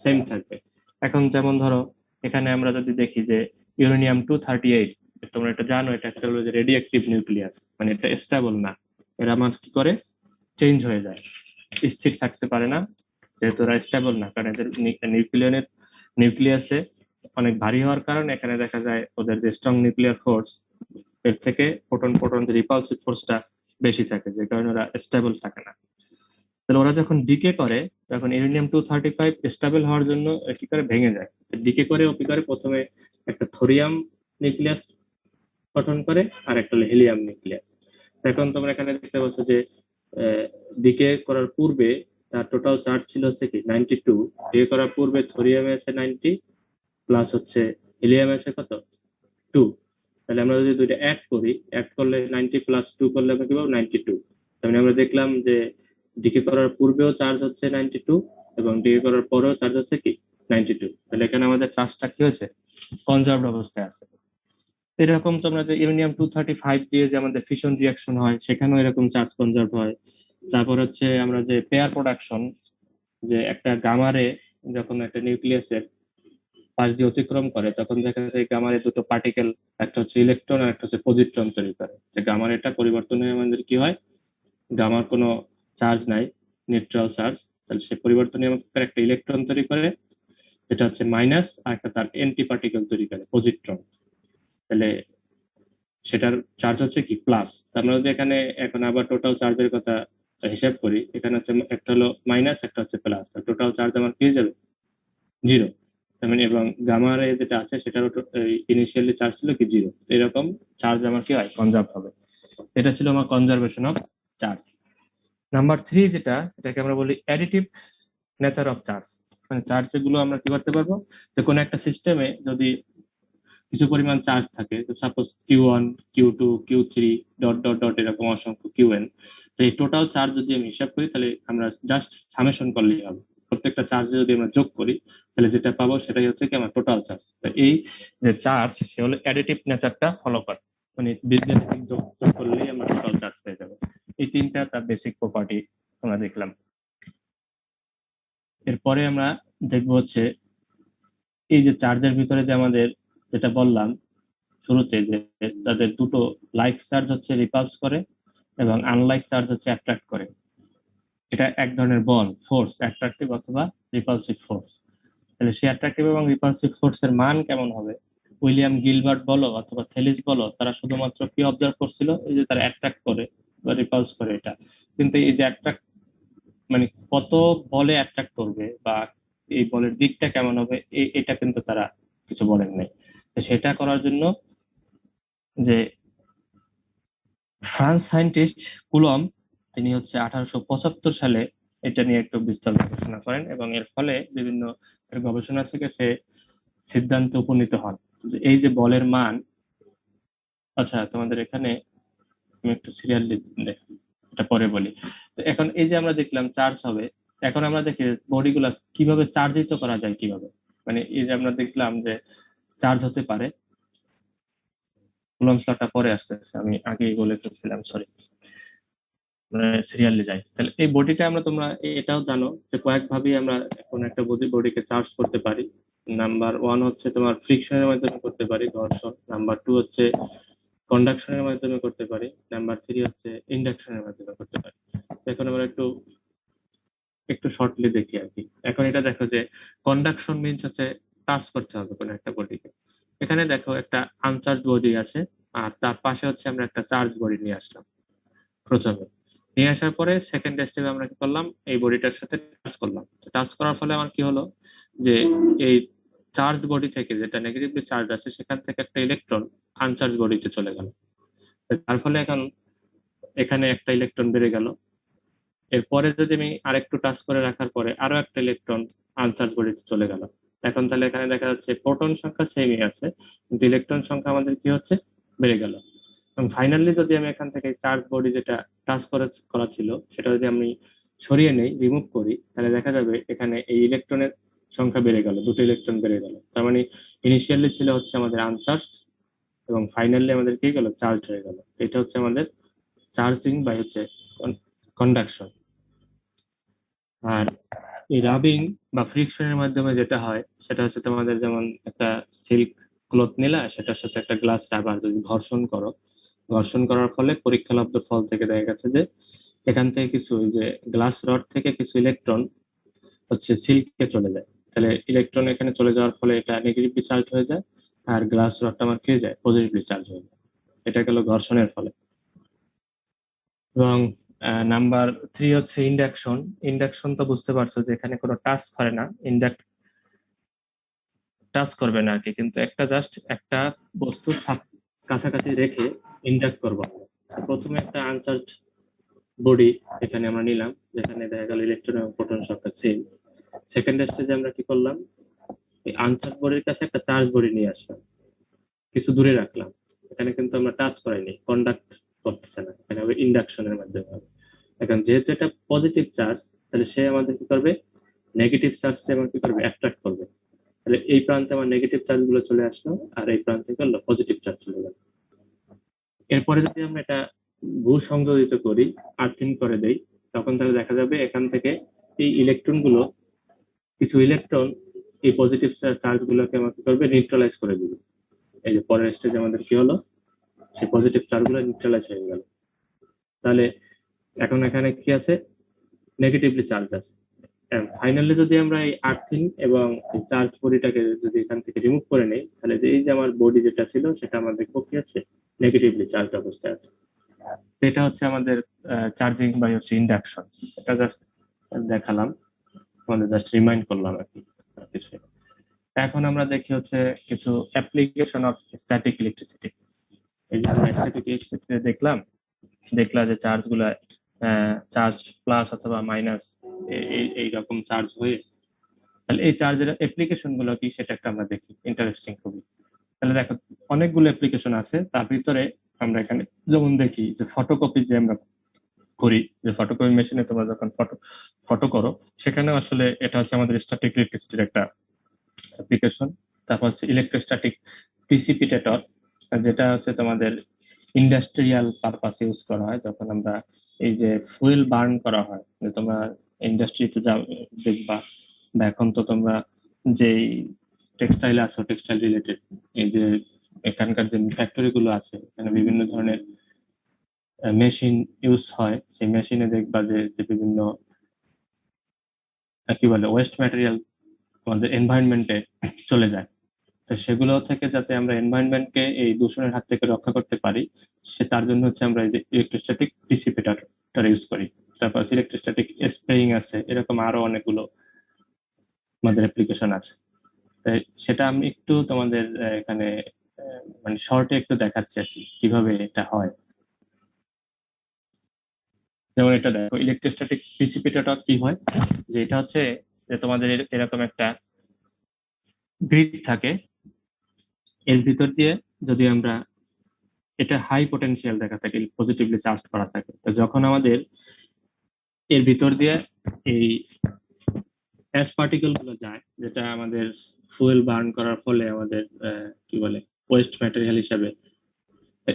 সেম থাকবে। এখন যেমন ধরো এখানে আমরা যদি দেখি যে ইউরেনিয়াম 238, তোমরা এটা জানো, এটা একটা হলো যে রেডিওঅ্যাক্টিভ নিউক্লিয়াস, মানে এটা স্টেবল না, এরা আমার কি করে, চেঞ্জ হয়ে যায়, স্থির থাকতে পারে না, যেহেতু এরা স্টেবল না, কারণ এদের নিউক্লিয়াসে অনেক ভারী হওয়ার কারণে এখানে দেখা যায় ওদের যে স্ট্রং নিউক্লিয়ার ফোর্স, এর থেকে প্রোটন যে রিপালসিভ ফোর্সটা বেশি থাকে, যে কারণে ওরা স্টেবল থাকে না। তাহলে ওরা যখন ডিকে করে, তখন ইউরেনিয়াম 235 স্টেবল হওয়ার জন্য কি করে, ভেঙে যায়। ডিকে করে ও কি করে, প্রথমে একটা থোরিয়াম নিউক্লিয়াস গঠন করে, আর একটা হলো হিলিয়াম নিউক্লিয়াস। এখন তোমরা এখানে দেখতে পাচ্ছ যে ডিকে করার পূর্বে তার টোটাল চার্জ ছিল হচ্ছে কি 92, ডিকে করার পূর্বে থোরিয়ামে আছে 90, প্লাস হচ্ছে হিলিয়ামে আছে কত, 2। তাহলে আমরা যদি দুইটা অ্যাড করি, অ্যাড করলে 90 প্লাস 2 করলে আমরা কি পাবো, 92। তাহলে আমরা দেখলাম যে ডিকে করার পূর্বেও চার্জ হচ্ছে 92 এবং ডিকে করার পরেও চার্জ হচ্ছে কি 92। তাহলে এখানে আমাদের চার্জটা কি হয়েছে, কনজার্ভড অবস্থায় আছে। এরকম তোমরা যে ইউরেনিয়াম 235 দিয়ে যে আমাদের ফিশন রিঅ্যাকশন হয়, সেখানেও এরকম চার্জ কনজার্ভ হয়। তারপর হচ্ছে আমরা যে পেয়ার প্রোডাকশন, যে একটা গামারে যখন একটা নিউক্লিয়াসের পাশ দিয়ে অতিক্রম করে, তখন দেখা যায় গামারে দুটো পার্টিকেল, একটা হচ্ছে ইলেকট্রন আর একটা হচ্ছে পজিট্রন তৈরি করে। যে গামার এটা পরিবর্তন হয়ে আমাদের কি হয়, গামার কোনো চার্জ নাই, নিউট্রাল চার্জ, তাহলে সে পরিবর্তনে আমাদের একটা ইলেকট্রন তৈরি করে, যেটা হচ্ছে মাইনাস, আর একটা তার এন্টি পার্টিকেল তৈরি করে, পজিট্রন। তাহলে সেটার চার্জ হচ্ছে কি প্লাস। আমরা যদি এখানে এখন আবার টোটাল চার্জের কথা হিসাব করি, এখানে হচ্ছে একটা হলো মাইনাস, একটা হচ্ছে প্লাস, টোটাল চার্জ আমার কি হয়ে যাবে, 0। মানে এবং গামার যেটা আছে সেটার ইনিশিয়ালি চার্জ ছিল কি 0, এরকম চার্জ আমার কি হয়, কনজার্ভ হবে। এটা ছিল আমার কনজারভেশন অফ চার্জ। নাম্বার 3 যেটা, সেটাকে আমরা বলি অ্যাডিটিভ নেচার অফ চার্জ। মানে চার্জ গুলো আমরা কি করতে পারবো, যে কোনো একটা সিস্টেমে যদি কিছু পরিমাণ চার্জ থাকে, suppose Q1, Q2, Q3 dot dot dot এরকম অসংখ্য Qn, তো এই টোটাল চার্জ যদি আমি হিসাব করি, তাহলে আমরা জাস্ট সামেশন করলেই হবে। প্রত্যেকটা চার্জে যদি আমরা যোগ করি, তাহলে যেটা পাবো সেটাই হচ্ছে কি আমার টোটাল চার্জ। তো এই যে চার্জ, সে হলো অ্যাডিটিভ নেচারটা ফলো করে, মানে বীজগাণিতিক যোগ করলেই আমরা টোটাল চার্জ পেয়ে যাবো। এই তিনটা তার বেসিক প্রপার্টি আমরা দেখলাম। এরপরে আমরা দেখবো হচ্ছে এই যে চার্জের ভিতরে যে আমাদের যেটা বললাম শুরুতে, যে তাদের দুটো লাইক চার্জ হচ্ছে রিপালস করে এবং আনলাইক চার্জ হচ্ছে অ্যাট্রাক্ট করে। এটা এক ধরনের বল, ফোর্স, অ্যাট্রাকটিভ অথবা রিপালসিভ ফোর্স। তাহলে সেই অ্যাট্রাকটিভ এবং রিপালসিভ ফোর্সের মান কেমন হবে, উইলিয়াম গিলবার্ট বলো অথবা থেলিস বলো, তারা শুধুমাত্র কি অবজার্ভ করছিল, এই যে তারা অ্যাট্রাক্ট করে বা রিপালস করে এটা। কিন্তু এই যে অ্যাট্রাক্ট, মানে কত বলে অ্যাট্রাক্ট করবে বা এই বলের দিকটা কেমন হবে, এটা কিন্তু তারা কিছু বলেন নাই। তো সেটা করার জন্য যে ফ্রান্স সায়েন্টিস্ট কুলম, তিনি হচ্ছে 1875 সালে এটা নিয়ে একটু বিস্তর গবেষণা করেন এবং এর ফলে বিভিন্ন গবেষণা থেকে সে সিদ্ধান্তে উপনীত হন যে এই যে বলের মান, আচ্ছা তোমাদের এখানে আমি একটু সিরিয়াল এটা পরে বলি। তো এখন এই যে আমরা দেখলাম চার্জ হবে, এখন আমরা দেখি বডিগুলা কিভাবে চার্জিত করা যায়, কিভাবে, মানে এই যে আমরা দেখলাম যে চার্জ হতে পারে, কুলম্বস লটা পরে আসতেছে, আমি আগেই বলে ফেলছিলাম, সরি, সিরিয়ালে যাই। তাহলে এই বডিটা আমরা, তোমরা এটাও জানো যে কয়েক ভাবে আমরা কোন একটা বডিকে চার্জ করতে পারি। নাম্বার 1 হচ্ছে তোমার ফ্রিকশনের মাধ্যমে করতে পারি, ঘর্ষণ। নাম্বার 2 হচ্ছে কন্ডাকশনের মাধ্যমে করতে পারি। নাম্বার 3 হচ্ছে ইন্ডাকশনের মাধ্যমে করতে পারি। এখন আমরা একটু শর্টলি দেখি আর কি। এখন এটা দেখো যে কন্ডাকশন মিন্স হচ্ছে টাচ করতে হবে কোন একটা বডিকে। এখানে দেখো একটা আনচার্জ বডি আছে, আর তার পাশে হচ্ছে আমরা একটা চার্জ বডি নিয়ে আসলাম। প্রথমে নিয়ে আসার পরে সেকেন্ড স্টেপে আমরা কি করলাম, এই বডিটার সাথে টাচ করলাম। টাচ করার ফলে আমার কি হলো, যে এই চার্জ বডি থেকে, যেটা নেগেটিভলি চার্জ আছে, সেখান থেকে একটা ইলেকট্রন আনচার্জ বডিতে চলে গেল। তার ফলে এখন এখানে একটা ইলেকট্রন বেড়ে গেল। এরপরে যদি আমি আরেকটু টাচ করে রাখার পরে আরো একটা ইলেকট্রন আনচার্জ বডিতে চলে গেল। এখন তাহলে এখানে দেখা যাচ্ছে প্রোটন সংখ্যা সেমই আছে, কিন্তু ইলেকট্রন সংখ্যা আমাদের কি হচ্ছে, বেড়ে গেল। এবং ফাইনালি যদি আমি এখান থেকে চার্জ বডি যেটা টাচ করা ছিল, সেটা যদি আমি সরিয়ে নেই, রিমুভ করি, তাহলে দেখা যাবে এখানে এই ইলেকট্রনের সংখ্যা বেড়ে গেল, দুটো ইলেকট্রন বেড়ে গেল। তার মানে ইনিশিয়ালি ছিল হচ্ছে আমাদের আনচার্জ এবং ফাইনালি আমাদের কি গেল, চার্জ হয়ে গেল। এটা হচ্ছে আমাদের চার্জিং বা হচ্ছে কন্ডাকশন। আর এই রাবিং বা ফ্রিকশনের মাধ্যমে যেটা হয় সেটা হচ্ছে তোমাদের যেমন একটা সিল্ক ক্লথ নিলা, সেটার সাথে একটা গ্লাস রাবার যদি ঘর্ষণ করো, ঘর্ষণ করার ফলে পরীক্ষালব্ধ ফল থেকে দেখা গেছে যে এখান থেকে কিছু ওই যে গ্লাস রড থেকে কিছু ইলেকট্রন হচ্ছে সিল্কে চলে যায়। তাহলে ইলেকট্রন এখানে চলে যাওয়ার ফলে এটা নেগেটিভলি চার্জ হয়ে যায়, আর গ্লাস রডটা আমার কি হয়ে যায়, পজিটিভলি চার্জ হয়ে যায়। এটা গেল ঘর্ষণের ফলে। এবং নাম্বার 3 হচ্ছে ইন্ডাকশন। ইন্ডাকশন তো বুঝতে পারছো যে এখানে কোনো টাচ করে না, টাচ করবে না আর কি, কিন্তু একটা জাস্ট একটা বস্তুর কাছাকাছি রেখে ইন্ডাক্ট করবো। প্রথমে একটা আনচার্জ বডি এখানে আমরা নিলাম, যেখানে দেখা গেল ইলেকট্রন এবং প্রোটন সংখ্যা সেম। সেকেন্ড স্টেজে আমরা কি করলাম, এই আনচার্জ বডির কাছে একটা চার্জ বডি নিয়ে আসলাম, কিছু দূরে রাখলাম। এখানে কিন্তু আমরা টাচ করাইনি, কন্ডাক্ট করতেছে না, এখানে হবে ইন্ডাকশনের মাধ্যমে হবে। এখন যেহেতু এটা পজিটিভ চার্জ, তাহলে সে আমাদের কি করবে, নেগেটিভ চার্জটা আমার কি করবে, অ্যাট্রাক্ট করবে। তাহলে এই প্রান্তে আমার নেগেটিভ চার্জ গুলো চলে আসলো, আর এই প্রান্তে করলো পজিটিভ চার্জ চলে গেল। এরপরে যদি আমরা এটা ভূ সংযোজিত করি, আর্থিং করে দেই, তখন তাহলে দেখা যাবে এখান থেকে এই ইলেকট্রন গুলো, কিছু ইলেকট্রন এই পজিটিভ চার্জ গুলোকে আমার কি করবে, নিউট্রালাইজ করে দিবে। এই যে পরের স্টেজে আমাদের কি হলো, সেই পজিটিভ চার্জ গুলো নিউট্রালাইজ হয়ে গেল। তাহলে এখন এখানে কি আছে, নেগেটিভলি চার্জ আছে। ফাইনালি যদি আমরা এই আর্থিং এবং চার্জ বডিটাকে যদি এখান থেকে রিমুভ করে নেই, তাহলে যে এই যে আমার বডি যেটা ছিল সেটা আমাদের কি আছে, নেগেটিভলি চার্জ অবস্থায় আছে। এটা হচ্ছে আমাদের চার্জিং বা হচ্ছে ইন্ডাকশন। এটা জাস্ট দেখালাম, আমাদের জাস্ট রিমাইন্ড করলাম আর কি কিছু। এখন আমরা দেখি হচ্ছে কিছু অ্যাপ্লিকেশন অফ স্ট্যাটিক ইলেকট্রিসিটি। এই যে আমরা স্ট্যাটিক ইলেকট্রিসিটি দেখলাম যে চার্জ গুলা চার্জ প্লাস অথবা মাইনাস এইরকম চার্জ হয়ে, তাহলে এই চার্জের অ্যাপ্লিকেশন গুলো কি সেটা একটা আমরা দেখি, ইন্টারেস্টিং খুবই। তাহলে দেখো অনেকগুলো অ্যাপ্লিকেশন আছে, তার ভিতরে আমরা এখানে যেমন দেখি যে ফটোকপি যে আমরা করি, যে ফটোকপি মেশিনে তোমরা যখন ফটো করো, সেখানে আসলে এটা হচ্ছে আমাদের স্ট্যাটিক ইলেকট্রিসিটির একটা অ্যাপ্লিকেশন। তারপর হচ্ছে ইলেকট্রোস্ট্যাটিক প্রিসিপিটেটর, যেটা হচ্ছে তোমাদের ইন্ডাস্ট্রিয়াল পারপাস ইউজ করা হয়, যখন আমরা এই যে ফুয়েল বার্ন করা হয়, যে তোমরা ইন্ডাস্ট্রিতে যা দেখবা, বা এখন তো তোমরা যেই টেক্সটাইল আছো, টেক্সটাইল রিলেটেড এই যে এখানকার যে ফ্যাক্টরি গুলো আছে, এখানে বিভিন্ন ধরনের মেশিন ইউজ হয়। সেই মেশিনে দেখবা যে বিভিন্ন কি বলে ওয়েস্ট ম্যাটেরিয়াল আমাদের এনভায়রনমেন্টে চলে যায়। তো সেগুলো থেকে যাতে আমরা এনভায়রনমেন্টকে এই দূষণের হাত থেকে রক্ষা করতে পারি, সে তার জন্য হচ্ছে আমরা এই যে ইলেকট্রোস্ট্যাটিক প্রিসিপিটেটর ইউজ করি। তারপর ইলেকট্রোস্ট্যাটিক স্প্রেইং আছে, এরকম আরো অনেকগুলো আমাদের অ্যাপ্লিকেশন আছে। সেটা আমি একটু তোমাদের এখানে মানে শর্টে একটু দেখাচ্ছি আর কি কিভাবে এটা হয়। যেমন এটা দেখো, ইলেকট্রোস্ট্যাটিক প্রিসিপিটেটর কি হয়, যে এটা হচ্ছে যে তোমাদের এরকম একটা গ্রিড থাকে, এর ভিতর দিয়ে যদি আমরা, এটা হাই পটেনশিয়াল দেখা থাকে, পজিটিভলি চার্জ করা থাকে। তো যখন আমাদের এর ভিতর দিয়ে এই অ্যাশ পার্টিকেল গুলো যায়, যেটা আমাদের ফুয়েল বার্ন করার ফলে আমাদের কি বলে ওয়েস্ট ম্যাটেরিয়াল হিসাবে,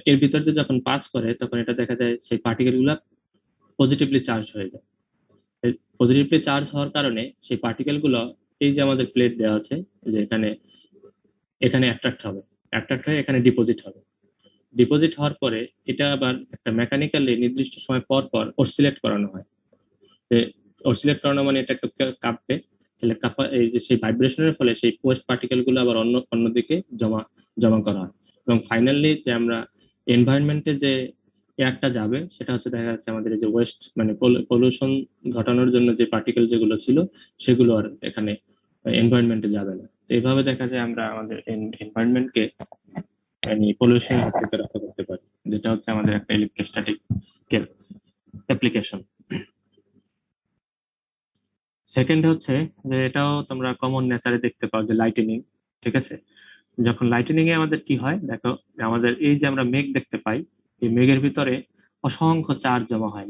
এর ভিতর দিয়ে যখন পাস করে, তখন এটা দেখা যায় সেই পার্টিকেল গুলা পজিটিভলি চার্জ হয়ে যায়। পজিটিভলি চার্জ হওয়ার কারণে সেই পার্টিকেল গুলো, এই যে আমাদের প্লেট দেওয়া আছে, যে এখানে অ্যাট্রাক্ট হয়ে এখানে ডিপোজিট হবে। ডিপোজিট হওয়ার পরে এটা আবার একটা মেকানিক্যালি নির্দিষ্ট সময় পর পর অসিলেট করানো হয়। অসিলেট করানো মানে এটা কাঁপবে, তাহলে এই যে সেই ভাইব্রেশনের ফলে সেই ওয়েস্ট পার্টিকেল গুলো আবার অন্যদিকে জমা করা হয়। এবং ফাইনালি যে আমরা এনভায়রনমেন্টে যে এয়ারটা যাবে, সেটা হচ্ছে দেখা যাচ্ছে আমাদের এই যে ওয়েস্ট মানে পলিউশন ঘটানোর জন্য যে পার্টিকেল যেগুলো ছিল, সেগুলো আর এখানে এনভায়রনমেন্টে যাবে না। এইভাবে দেখা যায় আমরা আমাদের এনভায়রনমেন্টকে মানে পলিউশন থেকে রক্ষা করতে পারি, যেটা হচ্ছে আমাদের একটা ইলেকট্রোস্ট্যাটিক অ্যাপ্লিকেশন। সেকেন্ড হচ্ছে যে এটাও তোমরা কমন নেচারে দেখতে পাও, যে লাইটেনিং। ঠিক আছে, যখন লাইটেনিং এ আমাদের কি হয় দেখো, আমাদের এই যে আমরা মেঘ দেখতে পাই, এই মেঘের ভিতরে অসংখ্য চার্জ জমা হয়,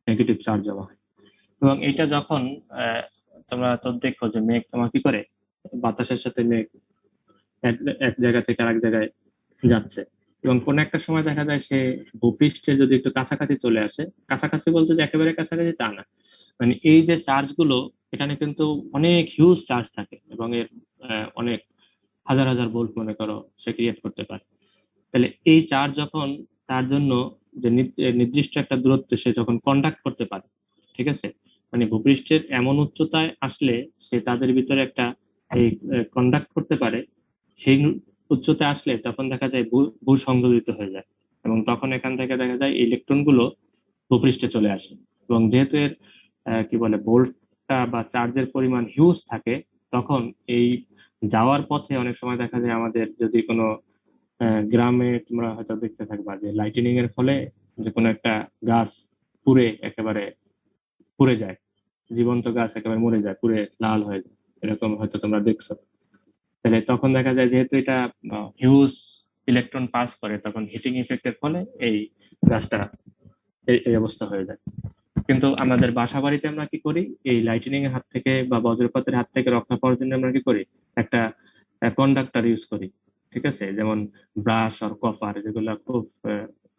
নেগেটিভ চার্জ জমা হয়। এবং এটা যখন তোমরা তো দেখো যে মেঘ তোমার কি করে বাতাসের সাথে মেঘ এক এক জায়গা থেকে আরেক জায়গায় যাচ্ছে, এবং কোন একটা সময় দেখা যায় সে ভূপৃষ্ঠে যদি একটু কাছাকাছি চলে আসে, কাছাকাছি বলতে যে একেবারে কাছাকাছি তা না, মানে এই যে চার্জ গুলো এখানে কিন্তু অনেক হিউজ চার্জ থাকে এবং এর অনেক হাজার হাজার ভোল্ট মনে করো সে ক্রিয়েট করতে পারে। তাহলে এই চার্জ যখন তার জন্য যে নির্দিষ্ট একটা দূরত্বে সে যখন কন্ডাক্ট করতে পারে, ঠিক আছে, মানে ভূপৃষ্ঠের এমন উচ্চতায় আসলে সে তাদের ভিতরে একটা এই কন্ডাক্ট করতে পারে, সেই উচ্চতায় আসলে তখন দেখা যায় ভূ সংযোজিত হয়ে যায়, এবং তখন এখান থেকে দেখা যায় ইলেকট্রন গুলো ভূপৃষ্ঠে চলে আসে। এবং যেহেতু এর কি বলে ভোল্টটা বা চার্জের পরিমাণ হিউজ থাকে, তখন এই যাওয়ার পথে অনেক সময় দেখা যায় আমাদের যদি কোনো গ্রামে তোমরা হয়তো দেখতে থাকবা যে লাইটেনিং এর ফলে যে কোনো একটা গাছ পুড়ে একেবারে পুড়ে যায়, জীবন্ত গাছ একেবারে মরে যায়, পুড়ে লাল হয়ে যায়, এরকম হয়তো তোমরা দেখছো। তাহলে তখন দেখা যায় যেহেতু এটা হিউজ ইলেকট্রন পাস করে, তখন হিটিং ইফেক্টের ফলে এই গাছটা এই অবস্থা হয়ে যায়। কিন্তু আমাদের বাসা বাড়িতে আমরা কি করি, এই লাইটেনিং এর হাত থেকে বা বজ্রপাতের হাত থেকে রক্ষা পাওয়ার জন্য আমরা কি করি, একটা কন্ডাক্টর ইউজ করি, ঠিক আছে, যেমন ব্রাশ আর কপার, যেগুলো খুব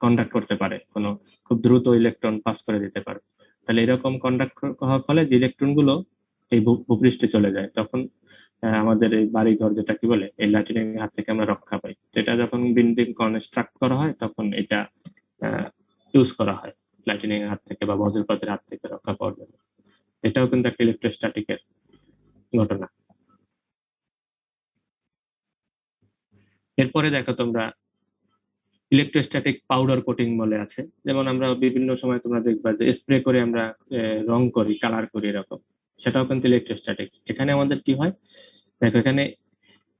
কন্ডাক্ট করতে পারে, কোনো খুব দ্রুত ইলেকট্রন পাস করে দিতে পারে। তাহলে এরকম কন্ডাক্ট হওয়ার ফলে যে ইলেকট্রন গুলো এই ভূপৃষ্ঠে চলে যায়, তখন আমাদের এই বাড়িঘর যেটা কি বলে এই লাইটেনিং এর হাত থেকে আমরা রক্ষা পাই। এটা যখন বিল্ডিং কনস্ট্রাক্ট করা হয় তখন এটা ইউজ করা হয় লাইটেনিং এর হাত থেকে বা বজ্রপাতের হাত থেকে রক্ষা পাওয়ার জন্য। এটাও কিন্তু একটা ইলেকট্রোস্ট্যাটিকের ঘটনা। এরপরে দেখো তোমরা ইলেকট্রোস্ট্যাটিক পাউডার কোটিং বলে আছে, যেমন আমরা বিভিন্ন সময় তোমরা দেখবা যে স্প্রে করে আমরা রং করি, কালার করি, এরকম, সেটাও কিন্তু ইলেকট্রোস্ট্যাটিক। এখানে আমাদের কি হয় দেখো, এখানে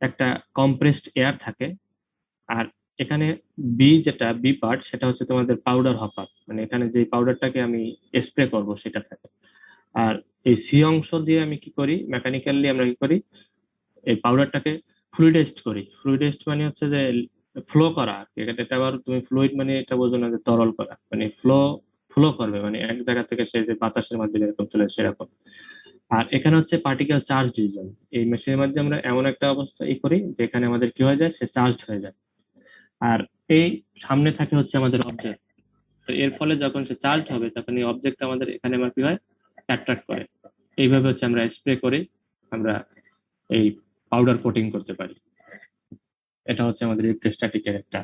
একটা কম্প্রেসড এয়ার থাকে, আর এখানে যেটা বি পার্ট সেটা হচ্ছে তোমাদের পাউডার হপার, মানে এখানে যে পাউডারটাকে আমি স্প্রে করব সেটা থাকে। আর এই সি অংশ দিয়ে আমি কি করি, মেকানিক্যালি আমরা কি করি, এই পাউডারটাকে ফ্লুইডাইজড করি। ফ্লুইডাইজড মানে হচ্ছে যে ফ্লো করা, এটা আবার তুমি ফ্লুইড মানে এটা বোঝো না যে তরল করা, মানে ফ্লো করবে, মানে এক জায়গা থেকে সে যে বাতাসের মাধ্যমে এরকম চলে সেরকম। আর এখানে হচ্ছে পার্টিকেল চার্জ ডিভিশন, এই মেশিনের মাধ্যমে আমরা এমন একটা অবস্থা করি যেখানে আমাদের কি হয়ে যায়, সে চার্জড হয়ে যায়। আর এই সামনে থাকে হচ্ছে আমাদের অবজেক্ট, তো এর ফলে যখন সে চার্জ হবে তখন এই অবজেক্ট আমাদের এখানে আমার কি হয়, অ্যাট্রাক্ট করে। এইভাবে হচ্ছে আমরা স্প্রে করে আমরা এই পাউডার কোটিং করতে পারি। এটা হচ্ছে আমাদের ইলেকট্রোস্ট্যাটিকের একটা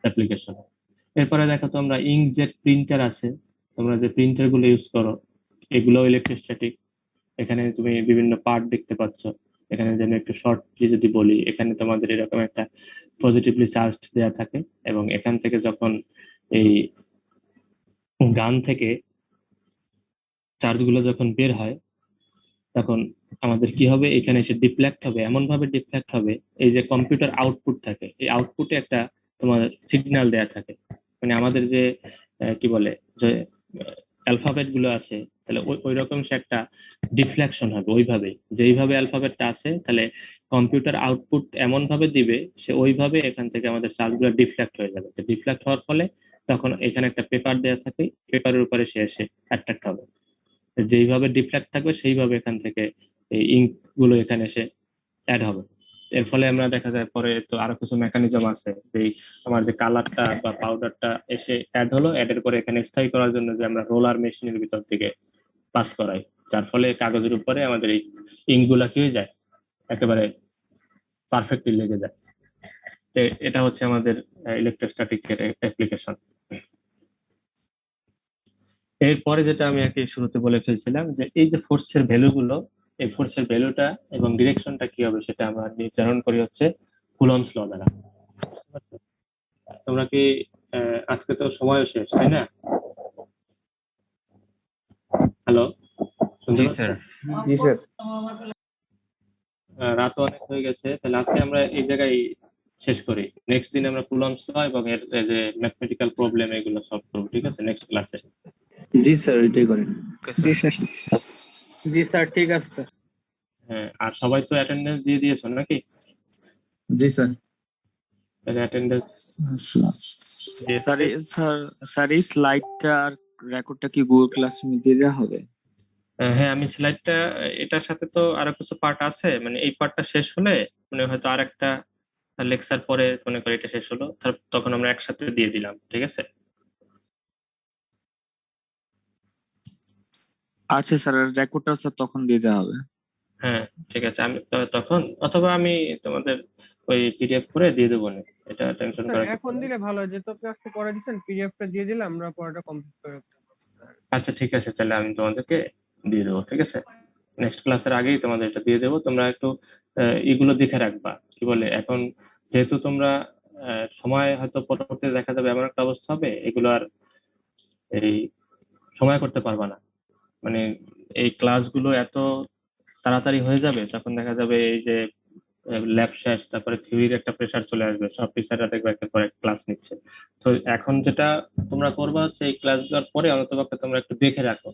অ্যাপ্লিকেশন। এরপরে দেখো তোমরা ইঙ্কজেট প্রিন্টার আছে, তোমরা যে প্রিন্টার গুলো ইউজ করো এগুলো ইলেকট্রোস্ট্যাটিক। এখানে তুমি বিভিন্ন পার্ট দেখতে পাচ্ছ। এখানে যেন একটু শর্টলি যদি বলি, এখানে তোমাদের এরকম একটা পজিটিভলি চার্জড দেয়া থাকে, এবং এখান থেকে যখন এই গান থেকে চার্জ গুলো যখন বের হয় তখন আমাদের কি হবে, এখানে এসে ডিফ্লেক্ট হবে, এমন ভাবে ডিফ্লেক্ট হবে, এই যে কম্পিউটার আউটপুট থাকে এই আউটপুটে একটা তোমার সিগন্যাল দেয়া থাকে, মানে আমাদের যে কি বলে যে অ্যালফাবেট গুলো আছে, তাহলে ওই রকম সে একটা ডিফ্লেকশন হবে ওইভাবে, যেইভাবে অ্যালফাবেটটা আছে তাহলে কম্পিউটার আউটপুট এমন ভাবে দিবে সে ওইভাবে এখান থেকে আমাদের চার্জগুলো ডিফ্লেক্ট হয়ে যাবে। ডিফ্লেক্ট হওয়ার ফলে তখন এখানে একটা পেপার দেওয়া থাকে, পেপারের উপরে সে এসে অ্যাট্রাক্ট হবে, যেইভাবে ডিফ্লেক্ট থাকবে সেইভাবে এখান থেকে এই ইঙ্ক গুলো এখানে এসে অ্যাড হবে। এর ফলে আমরা দেখা যায় পরে তো আরো কিছু মেকানিজম আছে, যে আমার যে কালারটা বা পাউডারটা এসে অ্যাড হলো, অ্যাড এর পরে এখানে স্থায়ী করার জন্য যে আমরা রোলার মেশিনের ভিতর থেকে পাস করাই, যার ফলে কাগজের উপরে আমাদের এই ইঙ্ক গুলা কি হয়ে যায়, একেবারে পারফেক্টলি লেগে যায়। তো এটা হচ্ছে আমাদের ইলেকট্রোস্ট্যাটিক এর অ্যাপ্লিকেশন। এরপরে যেটা আমি আগে শুরুতে বলে ফেলছিলাম যে এই যে ফোর্সের ভ্যালুগুলো, এই ফোর্সের ভ্যালুটা এবং ডিরেকশনটা কি হবে সেটা আমরা নির্ধারণ করি হচ্ছে কুলম্বস ল দ্বারা। তোমরা কি আজকে তো সময় শেষ, তাই না? হ্যালো, জি স্যার। জি স্যার। রাত অনেক হয়ে গেছে, তাহলে আজকে আমরা এই জায়গায় শেষ করি। নেক্সট দিন আমরা কুলম্বস ল এবং এর যে ম্যাথমেটিক্যাল প্রবলেম এগুলো সলভ করব, ঠিক আছে, নেক্সট ক্লাসে। জি স্যার, এটাই করেন। জি স্যার। জি স্যার, ঠিক আছে স্যার। হ্যাঁ, আর সবাই তো অ্যাটেন্ডেন্স দিয়ে দিয়েছো নাকি? জি স্যার। তাহলে অ্যাটেন্ডেন্স স্যার এই স্লাইডটা আর রেকর্ডটা কি গুগল ক্লাসরুমে দিয়ে দেওয়া হবে? হ্যাঁ, আমি স্লাইডটা এটার সাথে তো আরো কিছু পার্ট আছে, মানে এই পার্টটা শেষ হলে মানে হয়তো আর একটা লেকচার পরে মনে করি এটা শেষ হলো, তখন আমরা একসাথে দিয়ে দিলাম, ঠিক আছে? আচ্ছা স্যার, রেকর্ডটা স্যার তখন দিতে হবে। হ্যাঁ ঠিক আছে, আমি তখন অথবা আমি তোমাদের ওই পিডিএফ করে দিয়ে দেবো না, এটা টেনশন স্যার করার কিছু এখন নেই। দিলে ভালো হয়, যেহেতু আপনি আজকে পড়া দিচ্ছেন, পিডিএফটা দিয়ে দিলে আমরা পড়াটা কমপ্লিট করে রাখতে পারবো। আচ্ছা ঠিক আছে, তাহলে আমি তোমাদেরকে দিয়ে দেবো, ঠিক আছে? নেক্সট ক্লাসের আগেই তোমাদের এটা দিয়ে দেবো, তোমরা একটু এগুলো দেখে রাখবা। কি বলে, এখন যেহেতু তোমরা সময় হয়তো পরবর্তীতে দেখা যাবে এমন একটা অবস্থা হবে এগুলো আর এই সময় করতে পারবা না, মানে এই ক্লাসগুলো এত তাড়াতাড়ি হয়ে যাবে, তখন দেখা যাবে এই যে ল্যাব শেষ, তারপরে থিওরির একটা প্রেসার চলে আসবে, সব টিচাররা দেখবে একের পর এক ক্লাস নিচ্ছে। তো এখন যেটা তোমরা করবা হচ্ছে এই ক্লাসগুলোর পরে অন্ততপক্ষে তোমরা একটু দেখে রাখো,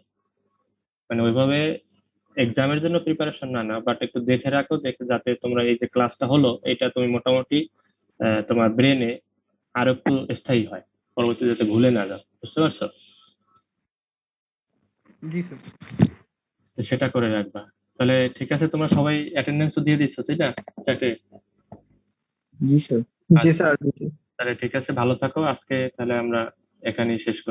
মানে ওইভাবে এক্সামের জন্য প্রিপারেশন না বাট একটু দেখে রাখো, দেখে যাতে তোমরা এই যে ক্লাসটা হলো এটা তুমি মোটামুটি তোমার ব্রেনে আরো একটু স্থায়ী হয়, পরবর্তীতে যাতে ভুলে না যাও, বুঝতে পারছো? জি স্যার। তো সেটা করে রাখবা। তাহলে ঠিক আছে, তোমরা সবাই অ্যাটেন্ডেন্সও দিয়ে দিচ্ছ তাই না চ্যাটে? জি স্যার। জি স্যার। তাহলে ঠিক আছে, ভালো থাকো, আজকে তাহলে আমরা এখানেই শেষ করি।